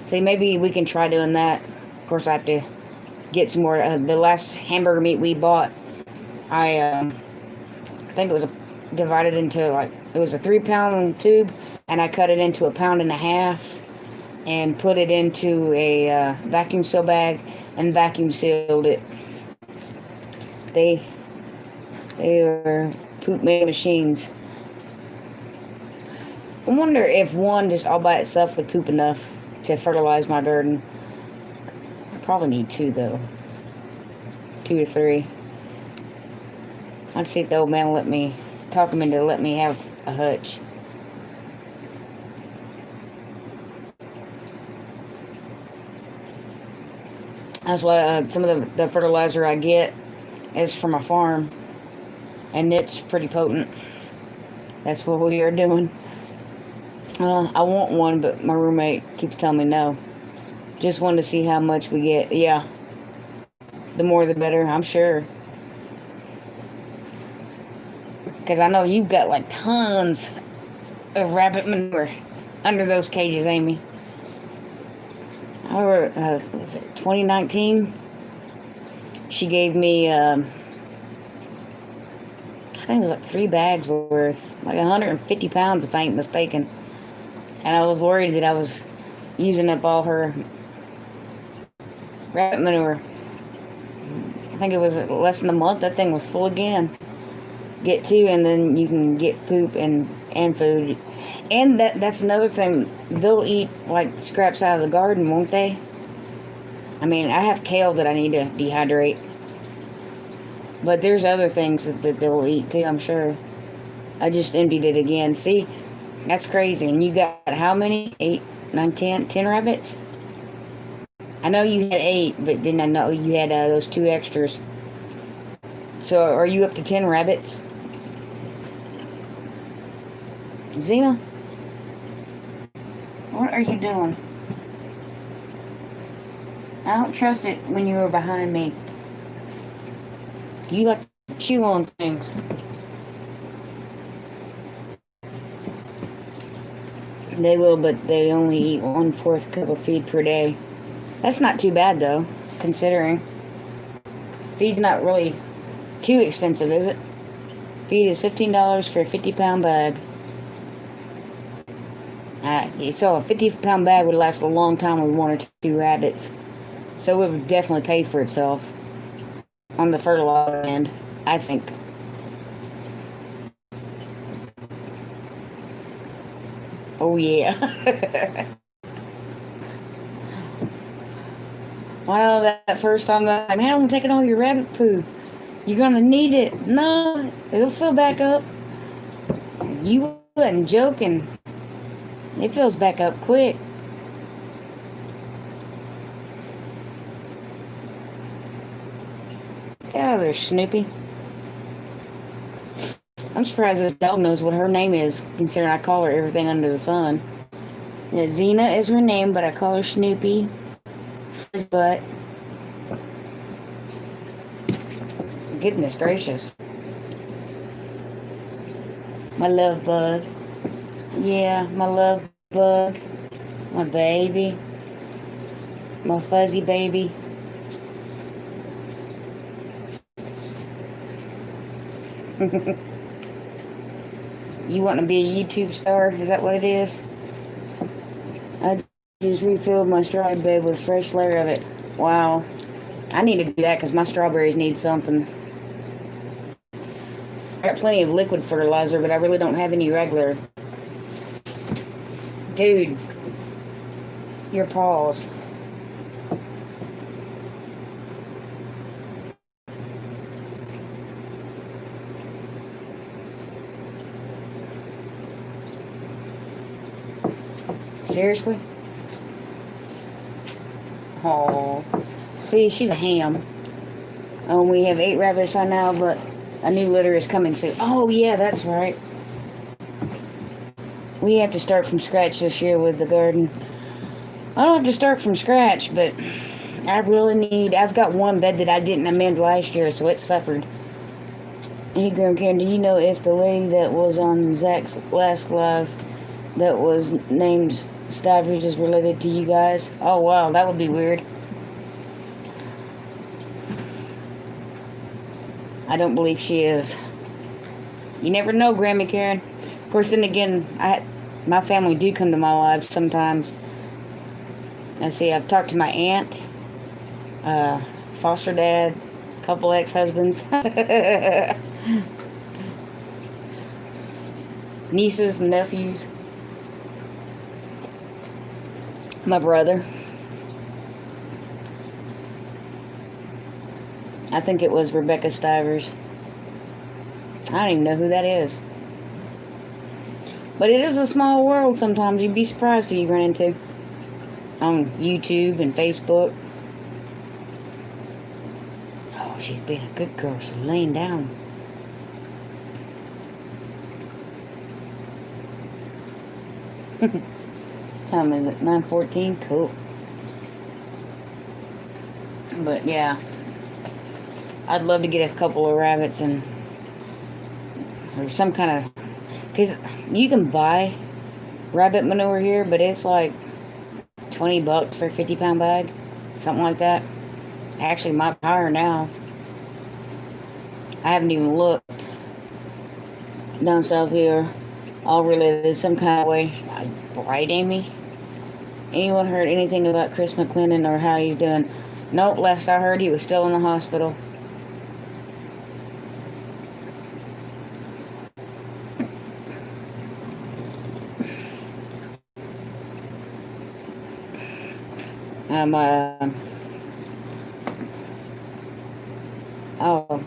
See, maybe we can try doing that. Of course, I have to get some more. The last hamburger meat we bought, I think it was divided into, like, it was a 3-pound tube, and I cut it into 1.5 pounds and put it into a vacuum seal bag and vacuum sealed it. They are poop made machines. I wonder if one just all by itself would poop enough to fertilize my garden. I probably need 2 though. 2 to 3. I'd see if the old man will talk him into let me have a hutch. That's why some of the fertilizer I get is from a farm, and it's pretty potent. That's what we are doing. I want one, but my roommate keeps telling me no. Just wanted to see how much we get. Yeah. The more the better, I'm sure. Because I know you've got like tons of rabbit manure under those cages, Amy. I remember, was it 2019? She gave me, I think it was like 3 bags worth, like 150 pounds if I ain't mistaken. And I was worried that I was using up all her rabbit manure. I think it was less than a month, that thing was full again. Get 2, and then you can get poop and food. And that's another thing. They'll eat like scraps out of the garden, won't they? I mean, I have kale that I need to dehydrate. But there's other things that they'll eat too, I'm sure. I just emptied it again. See, that's crazy. And you got how many? 8, 9, 10 rabbits? I know you had 8, but then I know you had those 2 extras. So are you up to 10 rabbits? Zena? What are you doing? I don't trust it when you were behind me. You like to chew on things. They will, but they only eat 1/4 cup of feed per day. That's not too bad, though, considering. Feed's not really too expensive, is it? Feed is $15 for a 50-pound bag. So a 50-pound bag would last a long time with 1 or 2 rabbits. So it would definitely pay for itself on the fertilizer end, I think. Oh, yeah. Well, that first time, man, I'm taking all your rabbit poo. You're gonna need it. No, it'll fill back up. You wasn't joking. It fills back up quick. Get out of there, Snoopy. I'm surprised this dog knows what her name is, considering I call her everything under the sun. Yeah, Xena is her name, but I call her Snoopy. Fizz butt. Goodness gracious. My love bug. Yeah, my love bug. My baby. My fuzzy baby. You want to be a YouTube star? Is that what it is? I just refilled my strawberry bed with fresh layer of it. Wow. I need to do that because my strawberries need something. I got plenty of liquid fertilizer, but I really don't have any regular. Dude, your paws. Seriously? Oh, see, she's a ham. We have 8 rabbits right now, but a new litter is coming soon. Oh, yeah, that's right. We have to start from scratch this year with the garden. I don't have to start from scratch, but I really need... I've got one bed that I didn't amend last year, so it suffered. Hey, Graham Karen, do you know if the lady that was on Zach's last live that was named Stivers is related to you guys? Oh, wow, that would be weird. I don't believe she is. You never know, Grammy Karen. Of course, then again, my family do come to my lives sometimes. Let's see, I've talked to my aunt, foster dad, couple ex-husbands, nieces and nephews, my brother. I think it was Rebecca Stivers. I don't even know who that is. But it is a small world sometimes. You'd be surprised who you run into on YouTube and Facebook. Oh, she's being a good girl. She's laying down. Time is it? 9:14? Cool. But yeah, I'd love to get a couple of rabbits and or some kind of, because you can buy rabbit manure here, but it's like $20 for a 50-pound bag, something like that. Actually, might be higher now. I haven't even looked down south here. All related some kind of way, right, Amy? Anyone heard anything about Chris McClendon or how he's doing? Nope, last I heard he was still in the hospital. Oh,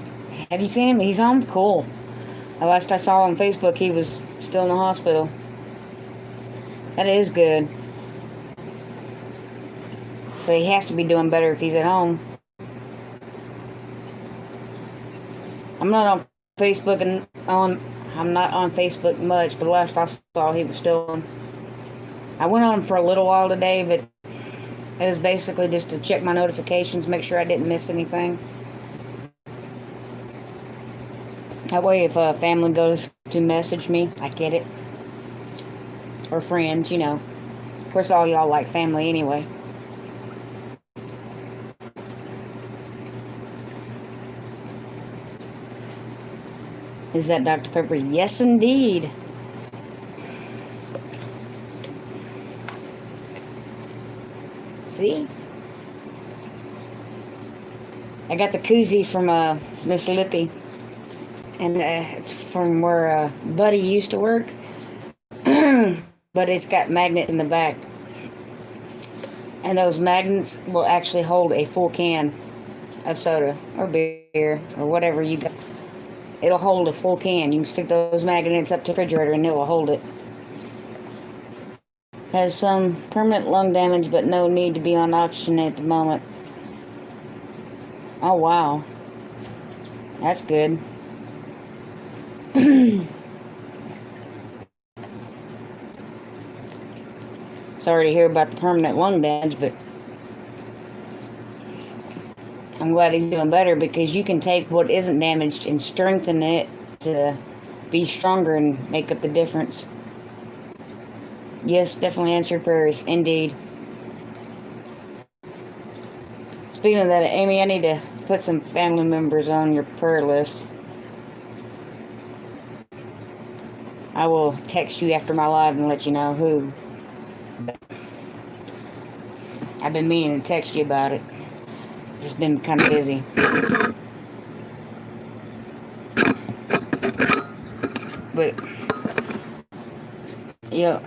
have you seen him? He's home? Cool. Last I saw on Facebook, he was still in the hospital. That is good. So he has to be doing better if he's at home. I'm not on Facebook I'm not on Facebook much, but the last I saw, he was still on. I went on for a little while today, but it was basically just to check my notifications, make sure I didn't miss anything. That way, if a family goes to message me, I get it. Or friends, you know. Of course, all y'all like family anyway. Is that Dr. Pepper? Yes, indeed. See? I got the koozie from Miss Lippy. And it's from where Buddy used to work. But it's got magnets in the back. And those magnets will actually hold a full can of soda or beer or whatever you got. It'll hold a full can. You can stick those magnets up to the refrigerator and it will hold it. Has some permanent lung damage, but no need to be on oxygen at the moment. Oh, wow. That's good. Sorry to hear about the permanent lung damage, but I'm glad he's doing better, because you can take what isn't damaged and strengthen it to be stronger and make up the difference. Yes, definitely answered prayers. Indeed. Speaking of that, Amy, I need to put some family members on your prayer list. I will text you after my live and let you know who. I've been meaning to text you about it. Just been kind of busy. But, yeah,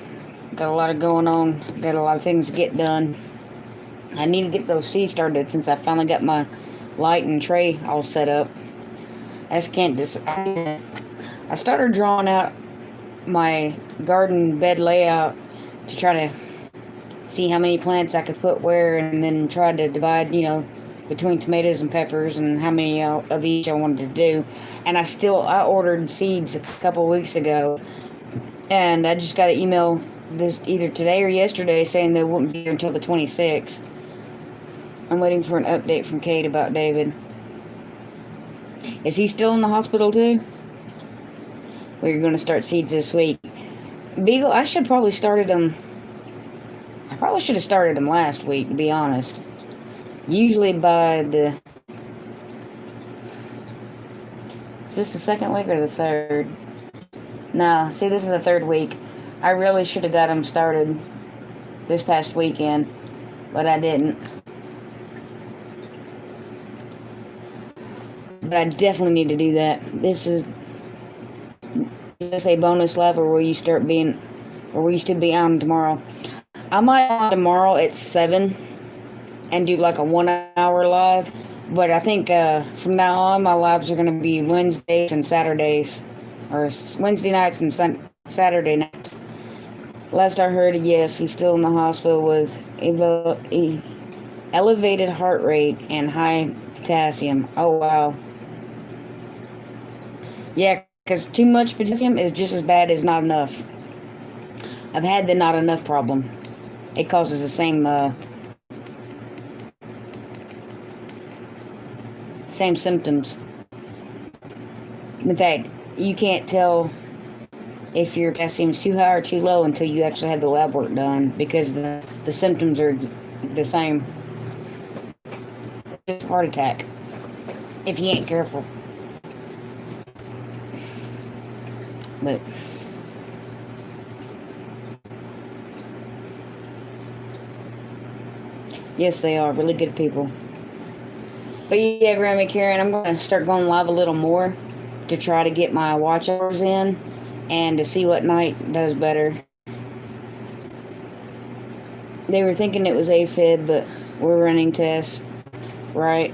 got a lot of going on. Got a lot of things to get done. I need to get those seeds started since I finally got my light and tray all set up. I just can't I started drawing out my garden bed layout to try to see how many plants I could put where, and then try to divide, you know, between tomatoes and peppers and how many of each I wanted to do. And I ordered seeds a couple weeks ago, and I just got an email this either today or yesterday saying they wouldn't be here until the 26th. I'm waiting for an update from Kate about David. Is he still in the hospital too? We're going to start seeds this week. Beagle, I should probably started them. I probably should have started them last week, to be honest. Usually by the... Is this the second week or the third? No, see, this is the third week. I really should have got them started this past weekend, but I didn't. But I definitely need to do that. Is this a bonus live, or will you start being, or will you still be on tomorrow? I might on tomorrow at 7 and do like a 1 hour live. But I think from now on, my lives are going to be Wednesdays and Saturdays, or Wednesday nights and Saturday nights. Last I heard, yes, he's still in the hospital with elevated heart rate and high potassium. Oh, wow. Yeah, because too much potassium is just as bad as not enough. I've had the not enough problem. It causes the same symptoms. In fact, you can't tell if your potassium is too high or too low until you actually have the lab work done, because the symptoms are the same. It's a heart attack if you ain't careful. But yes, they are really good people. But yeah, Grammy Karen, I'm going to start going live a little more to try to get my watch hours in and to see what night does better. They were thinking it was AFib, but we're running tests, right?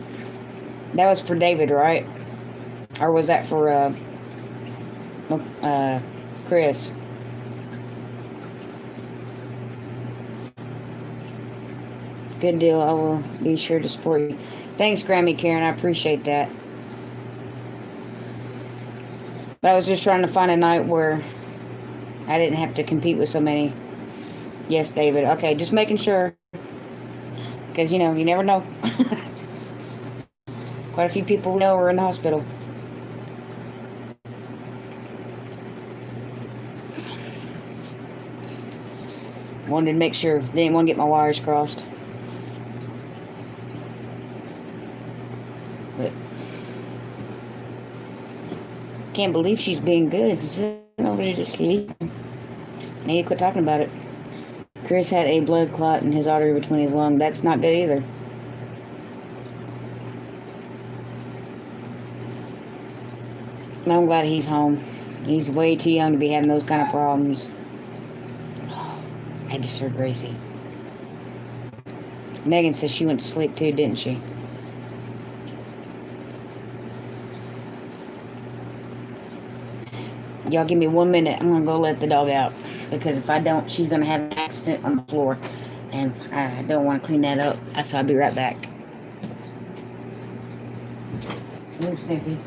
That was for David, right? Or was that for Chris? Good deal. I will be sure to support you. Thanks, Grammy Karen. I appreciate that. But I was just trying to find a night where I didn't have to compete with so many. Yes, David. Okay, just making sure. Because, you know, you never know. Quite a few people we know are in the hospital. Wanted to make sure. Didn't want to get my wires crossed. But can't believe she's being good. Is nobody to sleep? I need to quit talking about it. Chris had a blood clot in his artery between his lungs. That's not good either. I'm glad he's home. He's way too young to be having those kind of problems. I just heard Gracie. Megan says she went to sleep too, didn't she? Y'all give me 1 minute. I'm going to go let the dog out. Because if I don't, she's going to have an accident on the floor. And I don't want to clean that up. So I'll be right back. Move, Snippy.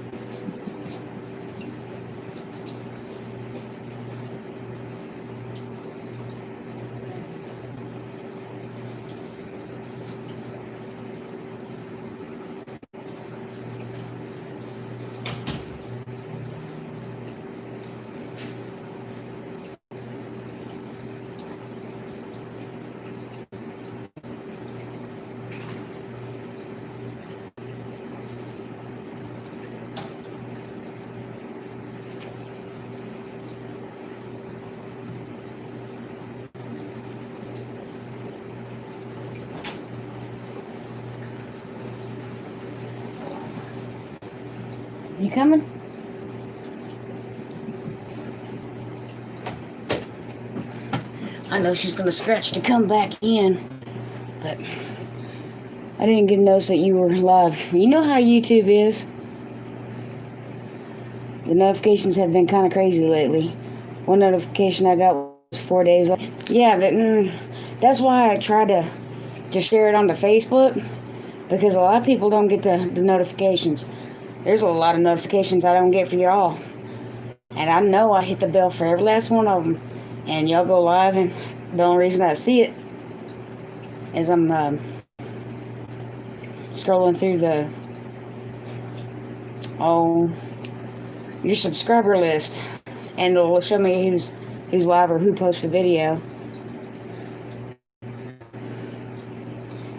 You coming? I know she's gonna scratch to come back in, but I didn't get a notice that you were live. You know how YouTube is. The notifications have been kind of crazy lately. One notification I got was 4 days old. Yeah, that's why I try to share it onto Facebook, because a lot of people don't get the notifications. There's a lot of notifications I don't get for y'all. And I know I hit the bell for every last one of them. And y'all go live, and the only reason I see it is I'm scrolling through your subscriber list. And it'll show me who's live or who posted a video.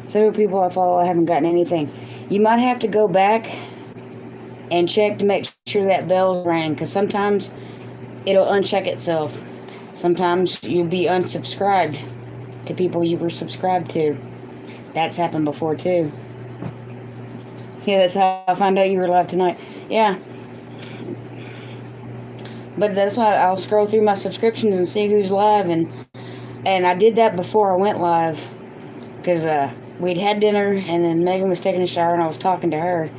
Several people I follow, I haven't gotten anything. You might have to go back and check to make sure that bell rang, because sometimes it'll uncheck itself. Sometimes you'll be unsubscribed to people you were subscribed to. That's happened before too. Yeah, that's how I found out you were live tonight. Yeah. But that's why I'll scroll through my subscriptions and see who's live, and I did that before I went live, because we'd had dinner, and then Megan was taking a shower, and I was talking to her.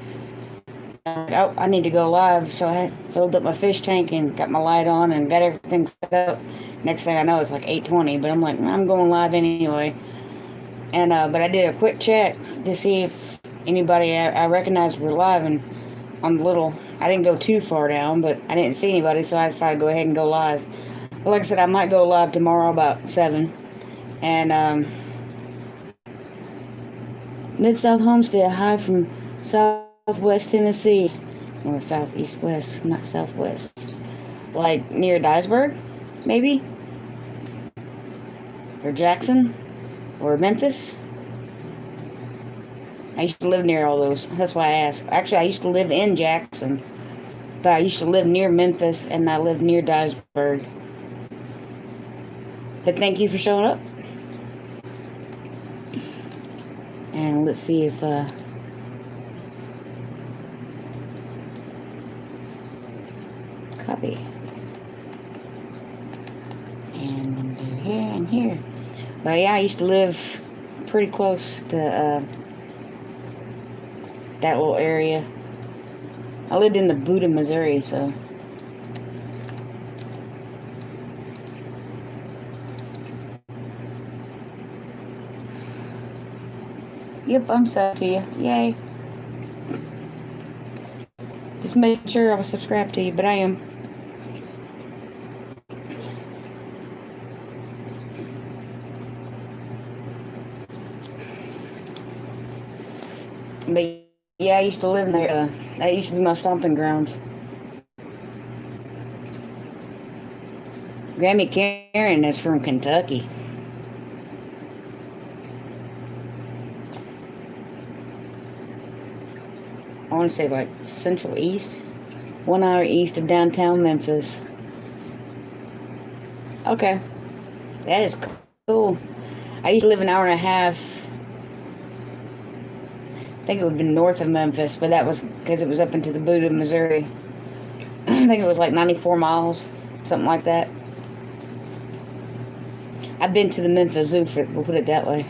Oh, I need to go live, so I filled up my fish tank and got my light on and got everything set up. Next thing I know, it's like 8:20, but I'm like, I'm going live anyway. And but I did a quick check to see if anybody I recognized were live, and on the little, I didn't go too far down, but I didn't see anybody, so I decided to go ahead and go live. But like I said, I might go live tomorrow about 7. And Mid-South Homestead, hi from Southwest Tennessee. Or southeast west, not southwest. Like near Dyersburg, maybe? Or Jackson? Or Memphis? I used to live near all those. That's why I asked. Actually, I used to live in Jackson. But I used to live near Memphis, and I lived near Dyersburg. But thank you for showing up. And let's see if copy. And here and here. But yeah, I used to live pretty close to that little area. I lived in the Buda, Missouri, so. Yep, I'm sad to you. Yay. Just making sure I was subscribed to you, but I am. But yeah, I used to live there. That used to be my stomping grounds. Grammy Karen is from Kentucky. I want to say like Central East. 1 hour east of downtown Memphis. Okay. That is cool. I used to live an hour and a half. I think it would have been north of Memphis, but that was because it was up into the boot of Missouri. I think it was like 94 miles, something like that. I've been to the Memphis Zoo, we'll put it that way.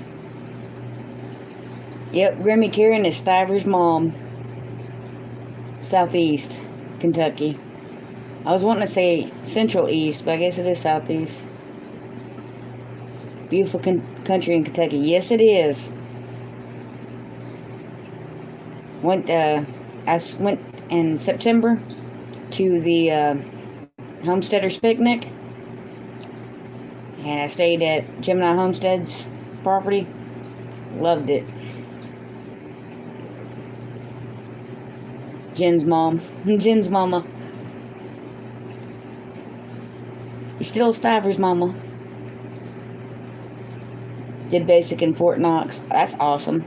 Yep, Grammy Karen is Stiver's mom. Southeast Kentucky. I was wanting to say Central East, but I guess it is Southeast. Beautiful country in Kentucky. Yes, it is. I went in September to the Homesteaders Picnic, and I stayed at Gemini Homestead's property. Loved it. Jen's mom. Jen's mama. He's still Stiver's mama. Did basic in Fort Knox. That's awesome.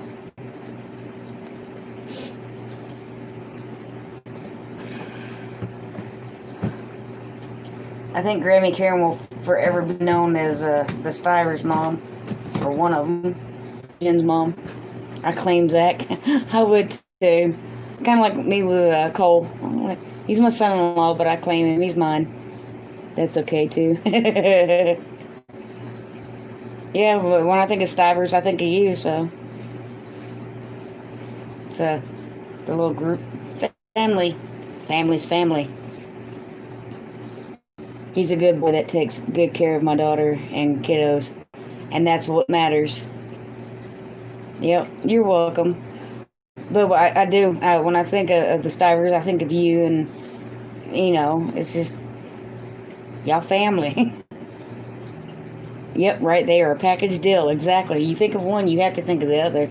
I think Grammy Karen will forever be known as the Stiver's mom, or one of them. Jen's mom. I claim Zach. I would too. Kind of like me with Cole. He's my son-in-law, but I claim him. He's mine. That's okay too. Yeah, but when I think of Stivers, I think of you. So it's the little group family. Family's family. He's a good boy that takes good care of my daughter and kiddos. And that's what matters. Yep, you're welcome. But I do, when I think of the Stivers, I think of you, and, you know, it's just, y'all family. Yep, right there, a package deal, exactly. You think of one, you have to think of the other.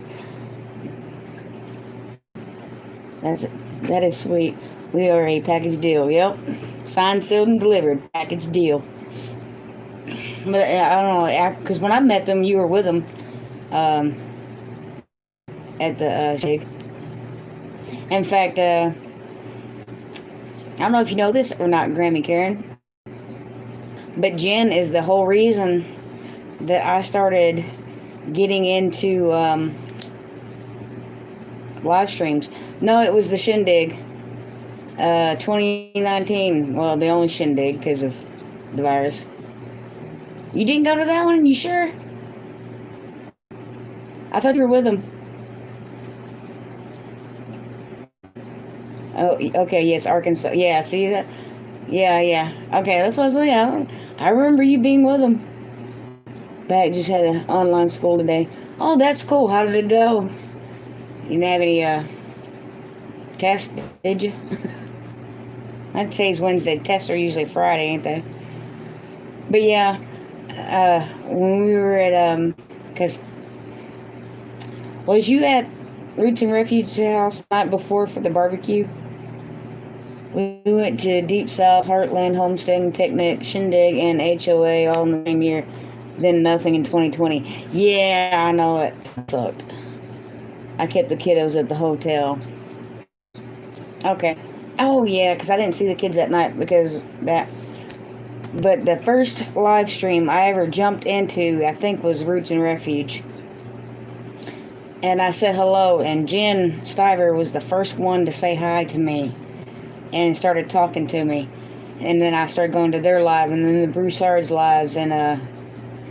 That is sweet. We are a package deal, yep. Signed, sealed, and delivered. Package deal. But I don't know, because when I met them, you were with them at the shake. In fact, I don't know if you know this or not, Grammy Karen, but Jen is the whole reason that I started getting into live streams. No, it was the Shindig. 2019. Well, the only Shindig because of the virus. You didn't go to that one? You sure? I thought you were with them. Oh, okay, yes, Arkansas. Yeah, see that? Yeah. Okay, that's what I was like. I remember you being with them. But I just had an online school today. Oh, that's cool. How did it go? You didn't have any tests, did you? I'd say it's Wednesday. Tests are usually Friday, ain't they? But yeah, when we were at, because, was you at Roots and Refuge House the night before for the barbecue? We went to Deep South, Heartland, Homesteading, Picnic, Shindig, and HOA all in the same year. Then nothing in 2020. Yeah, I know it sucked. I kept the kiddos at the hotel. Okay. Oh, yeah, because I didn't see the kids that night because that. But the first live stream I ever jumped into, I think, was Roots and Refuge. And I said hello, and Jen Stiver was the first one to say hi to me and started talking to me. And then I started going to their live, and then the Broussards lives, and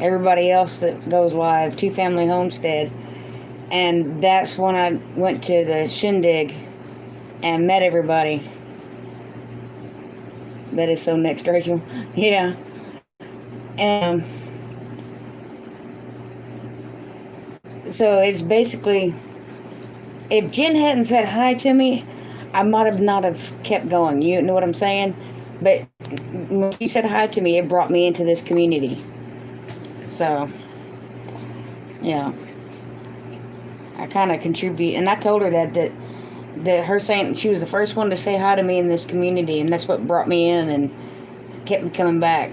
everybody else that goes live, Two Family Homestead. And that's when I went to the Shindig and met everybody. That is so next, Rachel. Yeah. And so it's basically, if Jen hadn't said hi to me, I might have not have kept going. You know what I'm saying? But when she said hi to me, it brought me into this community. So, yeah. I kind of contribute, and I told her that her saying she was the first one to say hi to me in this community, and that's what brought me in and kept me coming back.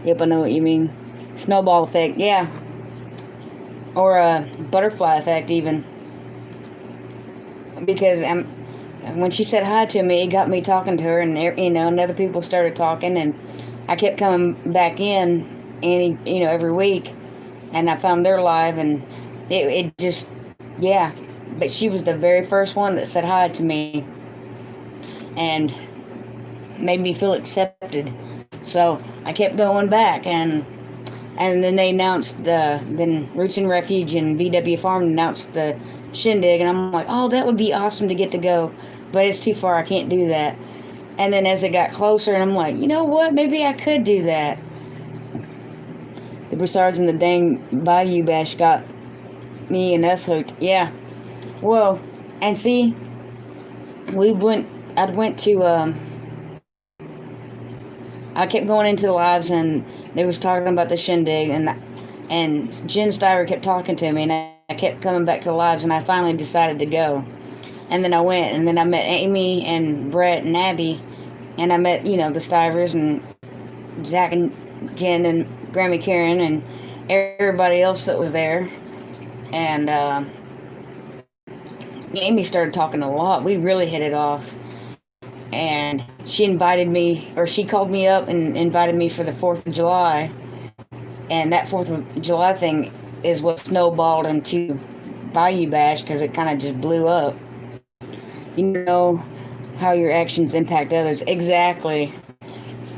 Yep, I know what you mean. Snowball effect, yeah. or a butterfly effect even, because when she said hi to me, it got me talking to her, and and other people started talking, and I kept coming back in, every week, and I found their live, and it just, yeah. But she was the very first one that said hi to me, and made me feel accepted. So I kept going back, and then they announced then Roots and Refuge and VW Farm announced the shindig, and I'm like, oh, that would be awesome to get to go, but it's too far, I can't do that. And then as it got closer, and I'm like, you know what, maybe I could do that. The Broussards and the dang Bayou Bash got me and us hooked. Yeah. Well, and see, I went to, I kept going into the lives, and they was talking about the shindig, and Jen Stiver kept talking to me, and I kept coming back to the lives, and I finally decided to go. And then I went, and then I met Amy and Brett and Abby, and I met, the Stivers and Zach and Jen and Grammy Karen and everybody else that was there. And Amy started talking a lot. We really hit it off. And she called me up and invited me for the 4th of July. And that 4th of July thing is what snowballed into Bayou Bash, because it kind of just blew up. You know how your actions impact others. Exactly.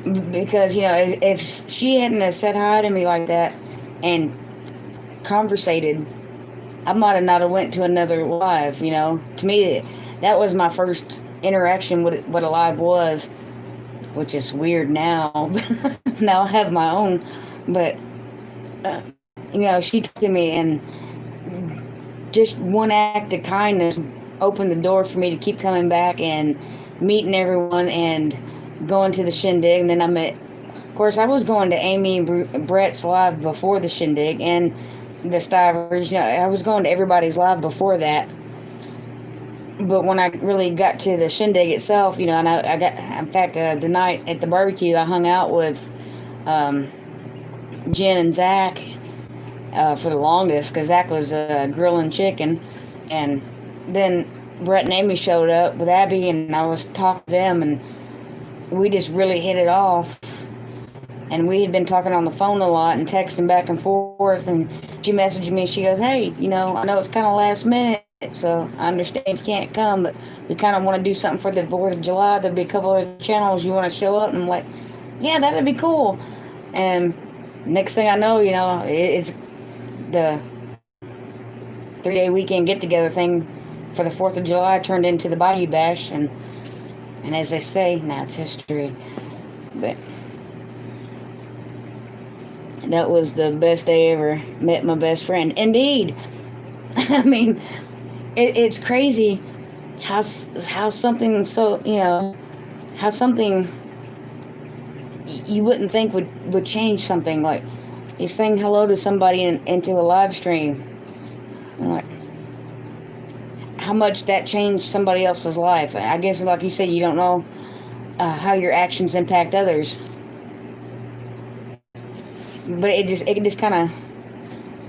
Because, if she hadn't have said hi to me like that and conversated, I might have not have went to another live, To me, that was my first interaction with what a live was, which is weird now. Now I have my own. But, she talked to me, and just one act of kindness opened the door for me to keep coming back and meeting everyone and going to the shindig. And then of course, I was going to Amy and Brett's live before the shindig, and the Stivers. I was going to everybody's live before that. But when I really got to the shindig itself, and I got, in fact, the night at the barbecue, I hung out with Jen and Zach for the longest, because Zach was grilling chicken, and then Brett and Amy showed up with Abby, and I was talking to them, and we just really hit it off. And we had been talking on the phone a lot and texting back and forth, and she messaged me. She goes, hey, I know it's kind of last minute, so I understand if you can't come, but we kind of want to do something for the 4th of July. There'll be a couple of channels you want to show up. And I'm like, yeah, that'd be cool. And next thing I know, it's the 3-day weekend get-together thing for the 4th of July turned into the Bayou Bash. And as they say, now it's history. But that was the best day ever. Met my best friend. Indeed. I mean, it's crazy how something so, how something you wouldn't think would change something. Like, you saying hello to somebody into a live stream. And like, how much that changed somebody else's life. I guess, like you said, you don't know how your actions impact others. But it just kind of...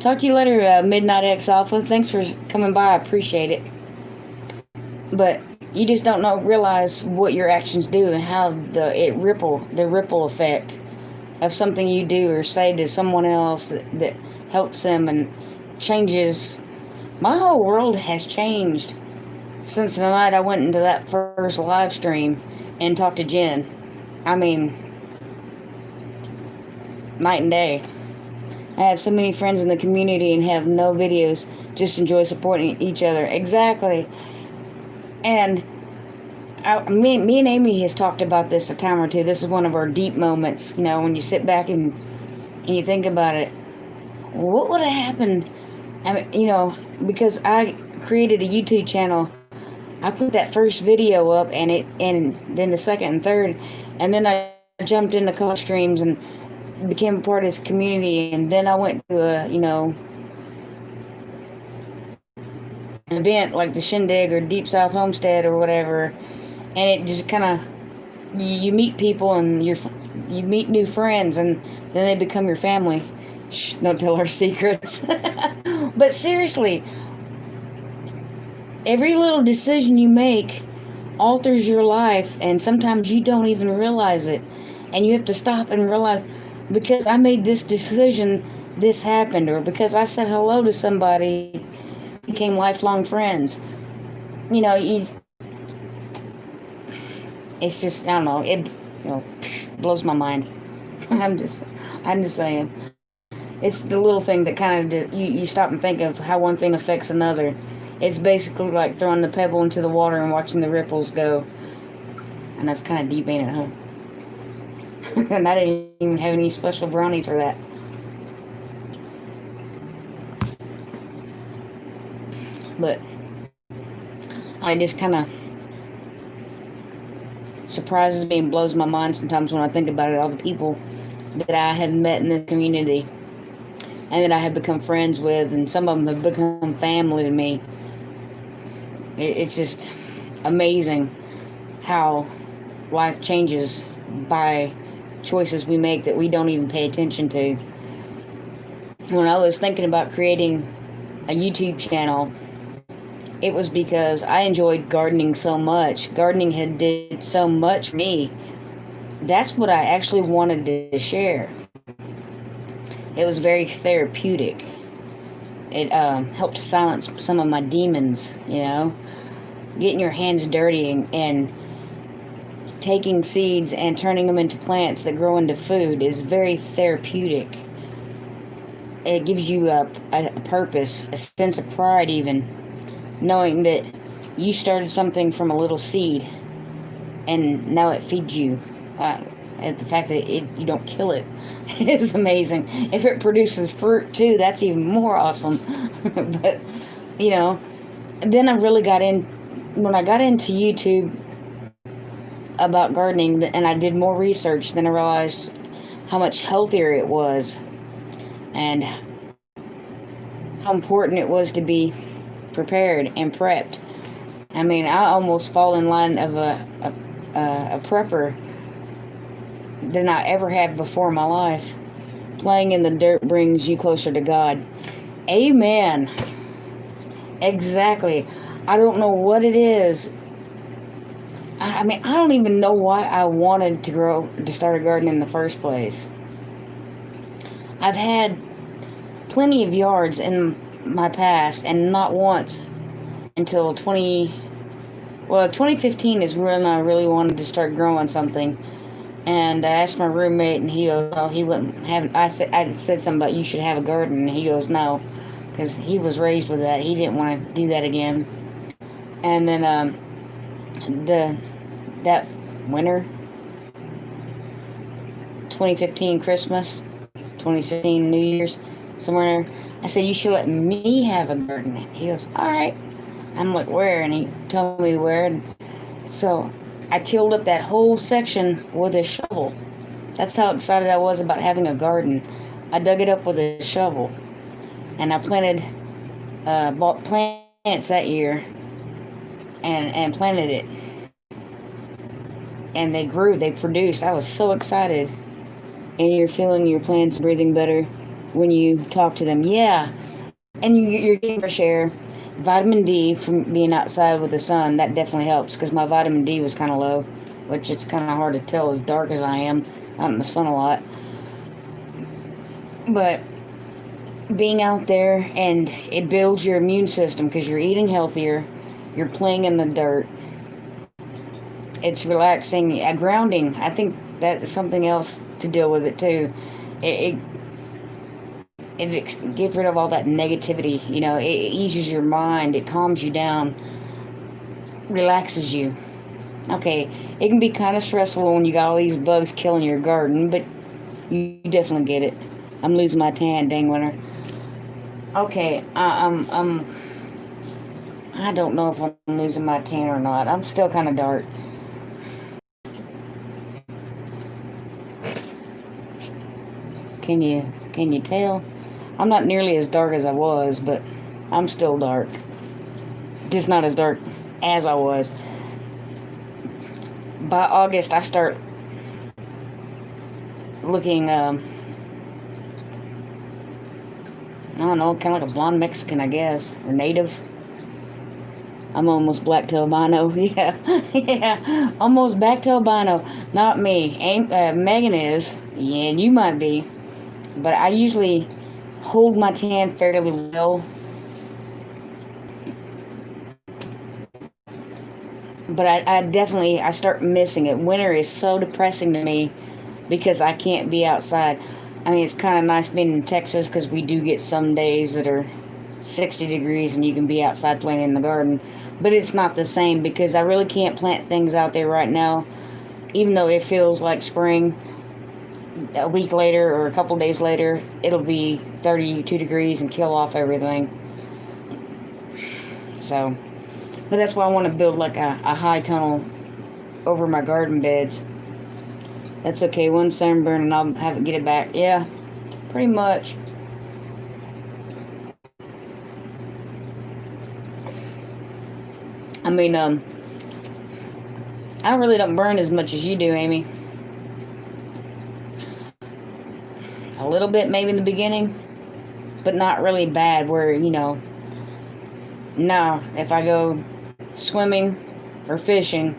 Talk to you later, Midnight X Alpha. Thanks for coming by. I appreciate it. But you just don't realize what your actions do, and how the ripple effect of something you do or say to someone else that helps them and changes. My whole world has changed since the night I went into that first live stream and talked to Jen. I mean, night and day. I have so many friends in the community and have no videos, just enjoy supporting each other. Exactly. And me and Amy has talked about this a time or two. This is one of our deep moments, when you sit back and you think about it. What would have happened? I mean, because I created a YouTube channel. I put that first video up, and then the second and third, and then I jumped into color streams and became a part of this community. And then I went to an event like the Shindig or Deep South Homestead or whatever, and it just kind of, you meet people, and you meet new friends, and then they become your family. Shh, don't tell our secrets. But seriously, every little decision you make alters your life, and sometimes you don't even realize it. And you have to stop and realize, because I made this decision, this happened, or because I said hello to somebody, became lifelong friends. You know, it's just, I don't know, it blows my mind. I'm just saying. It's the little things that kind of you stop and think of how one thing affects another. It's basically like throwing the pebble into the water and watching the ripples go. And that's kind of deep, ain't it, huh? And I didn't even have any special brownies for that. But I just kind of surprises me and blows my mind sometimes when I think about it, all the people that I have met in this community and that I have become friends with, and some of them have become family to me. It's just amazing how life changes by choices we make that we don't even pay attention to. When I was thinking about creating a YouTube channel, it was because I enjoyed gardening so much. Gardening had did so much for me. That's what I actually wanted to share. It was very therapeutic. It helped silence some of my demons, you know. Getting your hands dirty and taking seeds and turning them into plants that grow into food is very therapeutic. It gives you a purpose, a sense of pride even, knowing that you started something from a little seed and now it feeds you. And the fact that you don't kill it is amazing. If it produces fruit too, that's even more awesome. But, you know, then I really got in, when I got into YouTube about gardening and I did more research, then I realized how much healthier it was and how important it was to be prepared and prepped. I mean, I almost fall in line of a prepper than I ever have before in my life. Playing in the dirt brings you closer to God. Amen. Exactly. I don't know what it is. I mean, I don't even know why I wanted to start a garden in the first place. I've had plenty of yards in my past, and not once until 2015 is when I really wanted to start growing something. And I asked my roommate, and he goes, "Oh, he wouldn't have." I said something about you should have a garden, and he goes, "No," because he was raised with that. He didn't want to do that again. And then that winter, 2015 Christmas, 2016 New Year's, somewhere, I said, "You should let me have a garden." He goes, "All right." I'm like, "Where?" And he told me where. And so I tilled up that whole section with a shovel. That's how excited I was about having a garden. I dug it up with a shovel. And I bought plants that year and planted it. And they grew, they produced. I was so excited. And you're feeling your plants breathing better when you talk to them. Yeah. And you're getting fresh air. Vitamin D from being outside with the sun, that definitely helps, because my vitamin D was kind of low, which it's kind of hard to tell as dark as I am out in the sun a lot. But being out there, and it builds your immune system because you're eating healthier, you're playing in the dirt. It's relaxing, grounding. I think that's something else to deal with it too. It gets rid of all that negativity, you know. It eases your mind, it calms you down, relaxes you. Okay, it can be kind of stressful when you got all these bugs killing your garden, but you definitely get it. I'm losing my tan, dang winter. Okay, I don't know if I'm losing my tan or not. I'm still kind of dark. Can you tell? I'm not nearly as dark as I was, but I'm still dark. Just not as dark as I was. By August, I start looking I don't know, kind of like a blonde Mexican, I guess, or native. I'm almost black to albino. Yeah, yeah, almost back to albino. Not me. Megan is. Yeah, and you might be. But I usually hold my tan fairly well. But I definitely, I start missing it. Winter is so depressing to me because I can't be outside. I mean, it's kind of nice being in Texas because we do get some days that are 60 degrees and you can be outside playing in the garden. But it's not the same because I really can't plant things out there right now. Even though it feels like spring, a week later or a couple days later, it'll be 32 degrees and kill off everything. So, but that's why I want to build like a high tunnel over my garden beds. That's okay. One sunburn and I'll have it get it back. Yeah, pretty much. I mean, I really don't burn as much as you do, Amy. A little bit maybe in the beginning, but not really bad where, no, if I go swimming or fishing,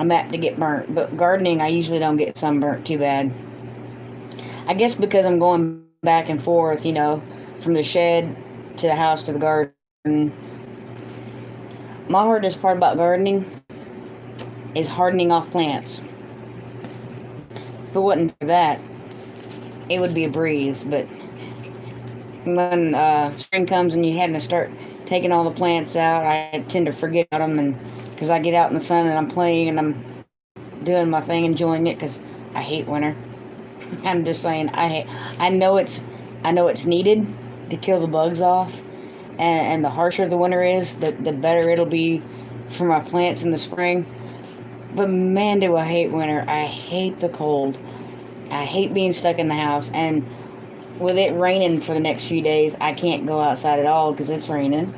I'm apt to get burnt. But gardening, I usually don't get sunburnt too bad. I guess because I'm going back and forth, from the shed to the house to the garden. My hardest part about gardening is hardening off plants. If it wasn't for that, it would be a breeze. But when spring comes and you had to start taking all the plants out, I tend to forget about them, and because I get out in the sun and I'm playing and I'm doing my thing, enjoying it, because I hate winter. I'm just saying, I know it's needed to kill the bugs off, and the harsher the winter is, the better it'll be for my plants in the spring. But man, do I hate winter. I hate the cold. I hate being stuck in the house, and with it raining for the next few days, I can't go outside at all because it's raining.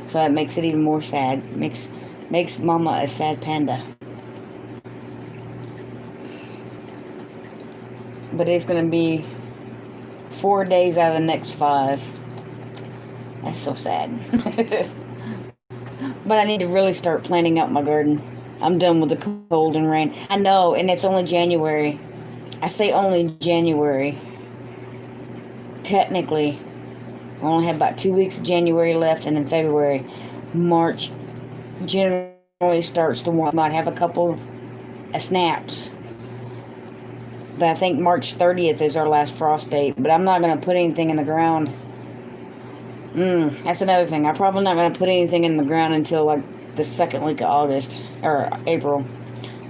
So that makes it even more sad. Makes Mama a sad panda. But it's going to be 4 days out of the next 5. That's so sad. But I need to really start planning out my garden. I'm done with the cold and rain. I know, and it's only January. I say only January. Technically, I only have about 2 weeks of January left, and then February. March generally starts to warm. Might have a couple of snaps. But I think March 30th is our last frost date. But I'm not going to put anything in the ground. That's another thing. I'm probably not going to put anything in the ground until like the second week of August or April,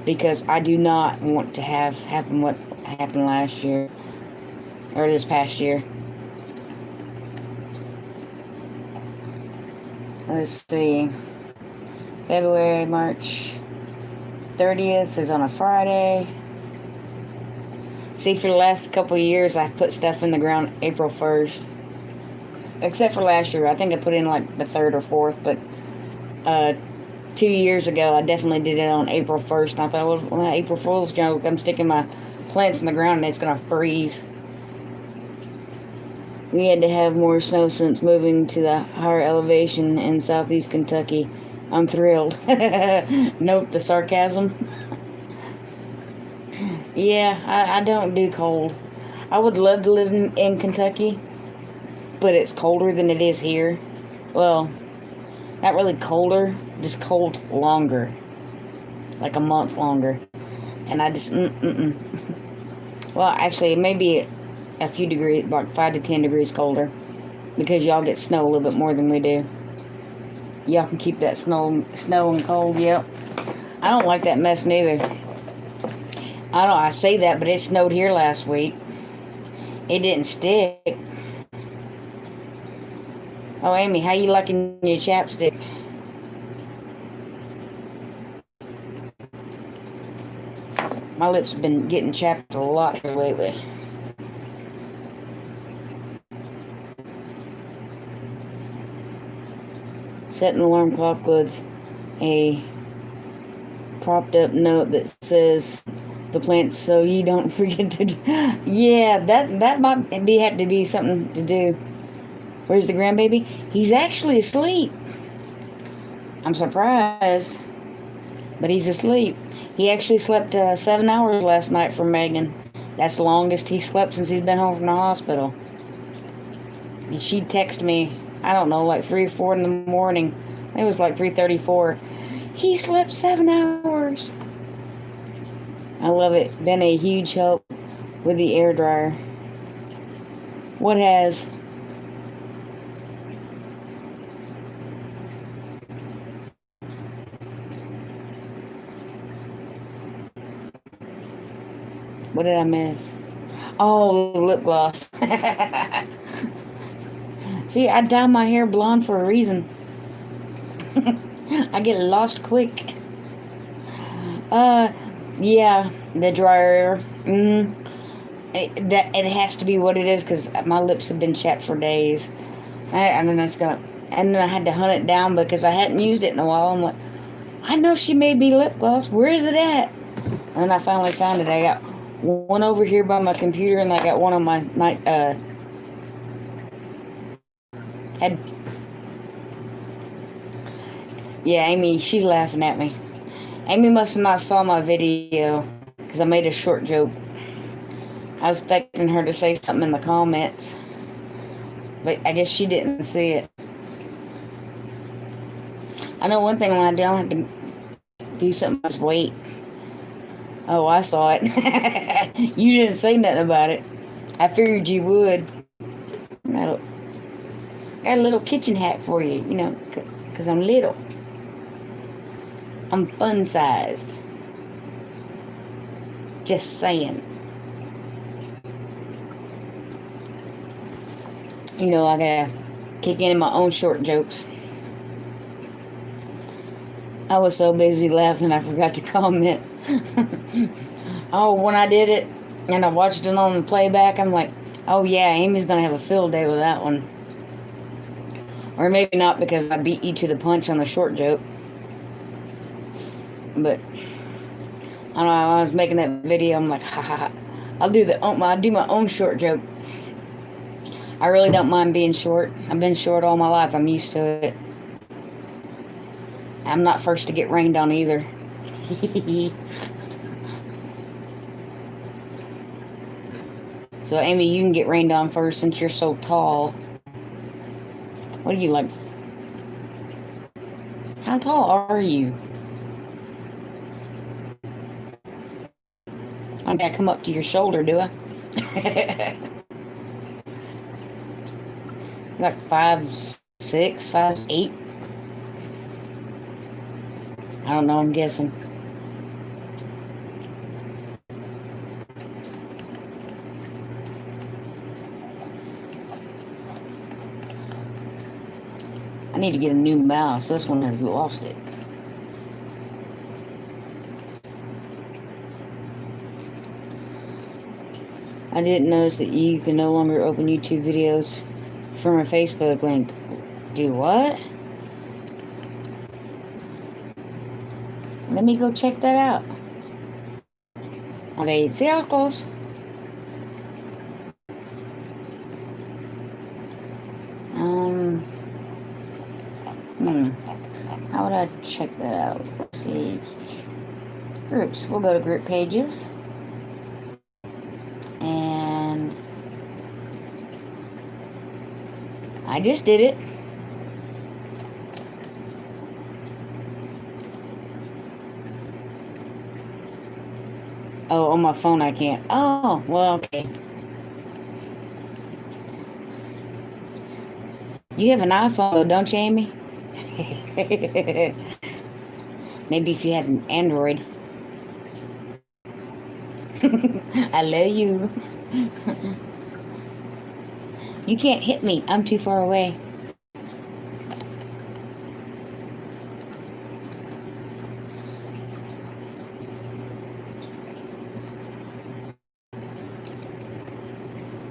because I do not want to have happen what happened last year or this past year. Let's see. February, March 30th is on a Friday. See, for the last couple of years, I put stuff in the ground April 1st. Except for last year. I think I put in like the 3rd or 4th. But 2 years ago, I definitely did it on April 1st. And I thought, well, April Fool's joke. I'm sticking my plants in the ground and it's going to freeze. We had to have more snow since moving to the higher elevation in southeast Kentucky. I'm thrilled. Note the sarcasm. Yeah, I don't do cold. I would love to live in Kentucky, but it's colder than it is here. Well, not really colder, just cold longer. Like a month longer. And I just, Well, actually, maybe a few degrees, like 5 to 10 degrees colder, because y'all get snow a little bit more than we do. Y'all can keep that snow and cold, yep. I don't like that mess neither. I say that, but it snowed here last week. It didn't stick. Oh, Amy, how you liking your chapstick? My lips have been getting chapped a lot here lately. Set an alarm clock with a propped up note that says the plants so you don't forget to do. Yeah, that might have to be something to do. Where's the grandbaby? He's actually asleep. I'm surprised, but he's asleep. He actually slept 7 hours last night for Megan. That's the longest he slept since he's been home from the hospital. And she texted me, I don't know, like 3 or 4 in the morning. It was like 3:34. He slept 7 hours. I love it. Been a huge help with the air dryer. What has? What did I miss? Oh, the lip gloss. See, I dye my hair blonde for a reason. I get lost quick. Yeah, the dryer. It has to be what it is because my lips have been chapped for days. And then I had to hunt it down because I hadn't used it in a while. I'm like, I know she made me lip gloss. Where is it at? And then I finally found it. I got one over here by my computer, and I got one on my head. Yeah, Amy, she's laughing at me. Amy must have not saw my video because I made a short joke. I was expecting her to say something in the comments, but I guess she didn't see it. I know one thing when I don't have to do something, just wait. Oh, I saw it. You didn't say nothing about it. I figured you would. Got a little kitchen hack for you, because I'm little. I'm fun-sized. Just saying. I gotta kick in my own short jokes. I was so busy laughing I forgot to comment. Oh, when I did it and I watched it on the playback, I'm like, oh yeah, Amy's gonna have a field day with that one. Or maybe not because I beat you to the punch on the short joke. But I don't know, I was making that video, I'm like, ha ha ha. I'll do my own short joke. I really don't mind being short. I've been short all my life. I'm used to it. I'm not first to get rained on either. So, Amy, you can get rained on first since you're so tall. What are you, like? How tall are you? I gotta come up to your shoulder, do I? Like 5'6", 5'8". I don't know, I'm guessing. I need to get a new mouse. This one has lost it. I didn't notice that you can no longer open YouTube videos from a Facebook link. Do what? Let me go check that out. Okay, see how close? How would I check that out? Let's see. Groups. We'll go to group pages. And I just did it. Oh, on my phone I can't. Oh, well, okay. You have an iPhone though, don't you, Amy? Maybe if you had an Android. I love you. You can't hit me. I'm too far away.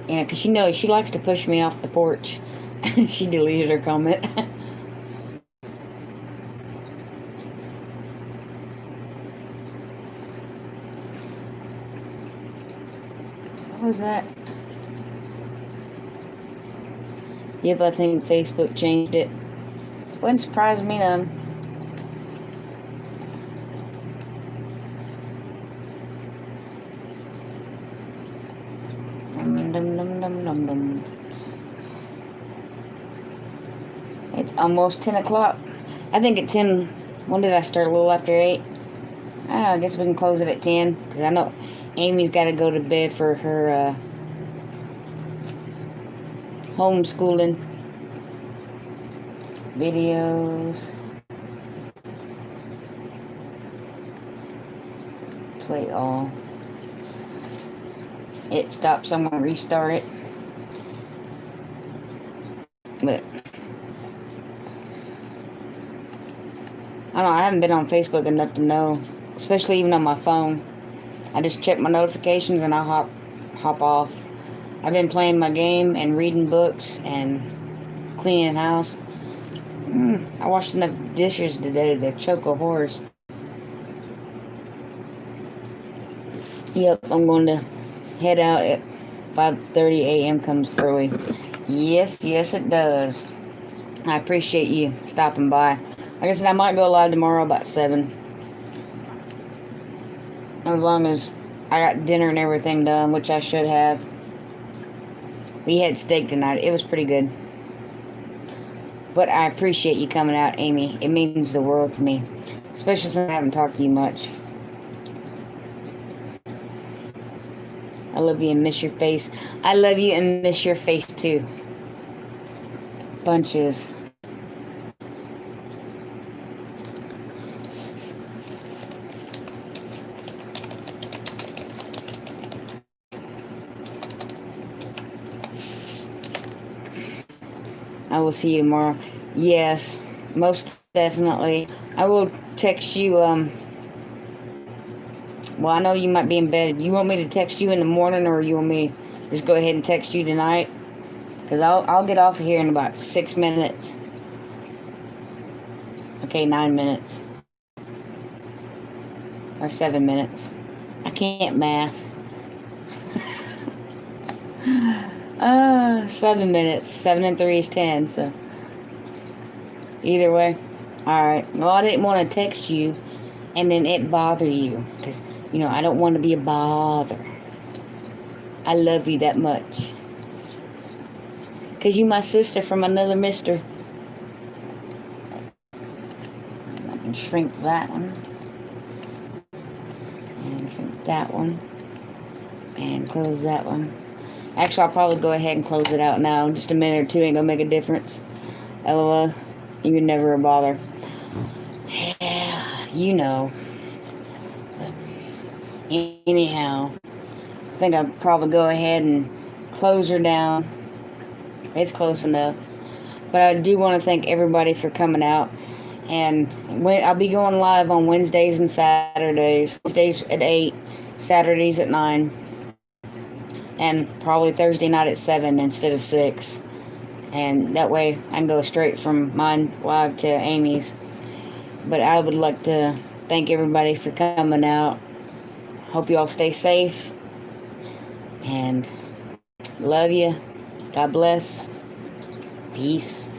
Yeah, because she likes to push me off the porch. She deleted her comment. What was that? Yep, I think Facebook changed it. Wouldn't surprise me none. Dum, dum, dum, dum, dum. It's almost 10 o'clock. I think at 10, when did I start? A little after 8? I guess we can close it at 10. Because I know Amy's got to go to bed for her homeschooling videos. Play all. It stopped, so I'm going to restart it. But I don't know, I haven't been on Facebook enough to know, especially even on my phone. I just check my notifications and I hop off. I've been playing my game and reading books and cleaning the house. I washed enough dishes today to choke a horse. Yep, I'm going to head out at 5:30 a.m. comes early. Yes, it does. I appreciate you stopping by. Like I said, I might go live tomorrow about 7. As long as I got dinner and everything done, which I should have. We had steak tonight. It was pretty good. But I appreciate you coming out, Amy. It means the world to me. Especially since I haven't talked to you much. I love you and miss your face. I love you and miss your face too. Bunches. I will see you tomorrow. Yes, most definitely. I will text you, well, I know you might be in bed. You want me to text you in the morning, or you want me to just go ahead and text you tonight? Because I'll get off of here in about 6 minutes. Okay, 9 minutes. Or 7 minutes. I can't math. 7 minutes. 7 and 3 is 10, so. Either way. Alright. Well, I didn't want to text you and then it bother you. Because, I don't want to be a bother. I love you that much. Because you my sister from another mister. I can shrink that one. And shrink that one. And close that one. Actually, I'll probably go ahead and close it out now. Just a minute or two ain't gonna make a difference. LOL. You're never a bother. Yeah, you know. But anyhow, I think I'll probably go ahead and close her down. It's close enough. But I do want to thank everybody for coming out. And I'll be going live on Wednesdays and Saturdays. Wednesdays at 8, Saturdays at 9. And probably Thursday night at 7 instead of 6. And that way I can go straight from mine live to Amy's. But I would like to thank everybody for coming out. Hope you all stay safe. And love you. God bless. Peace.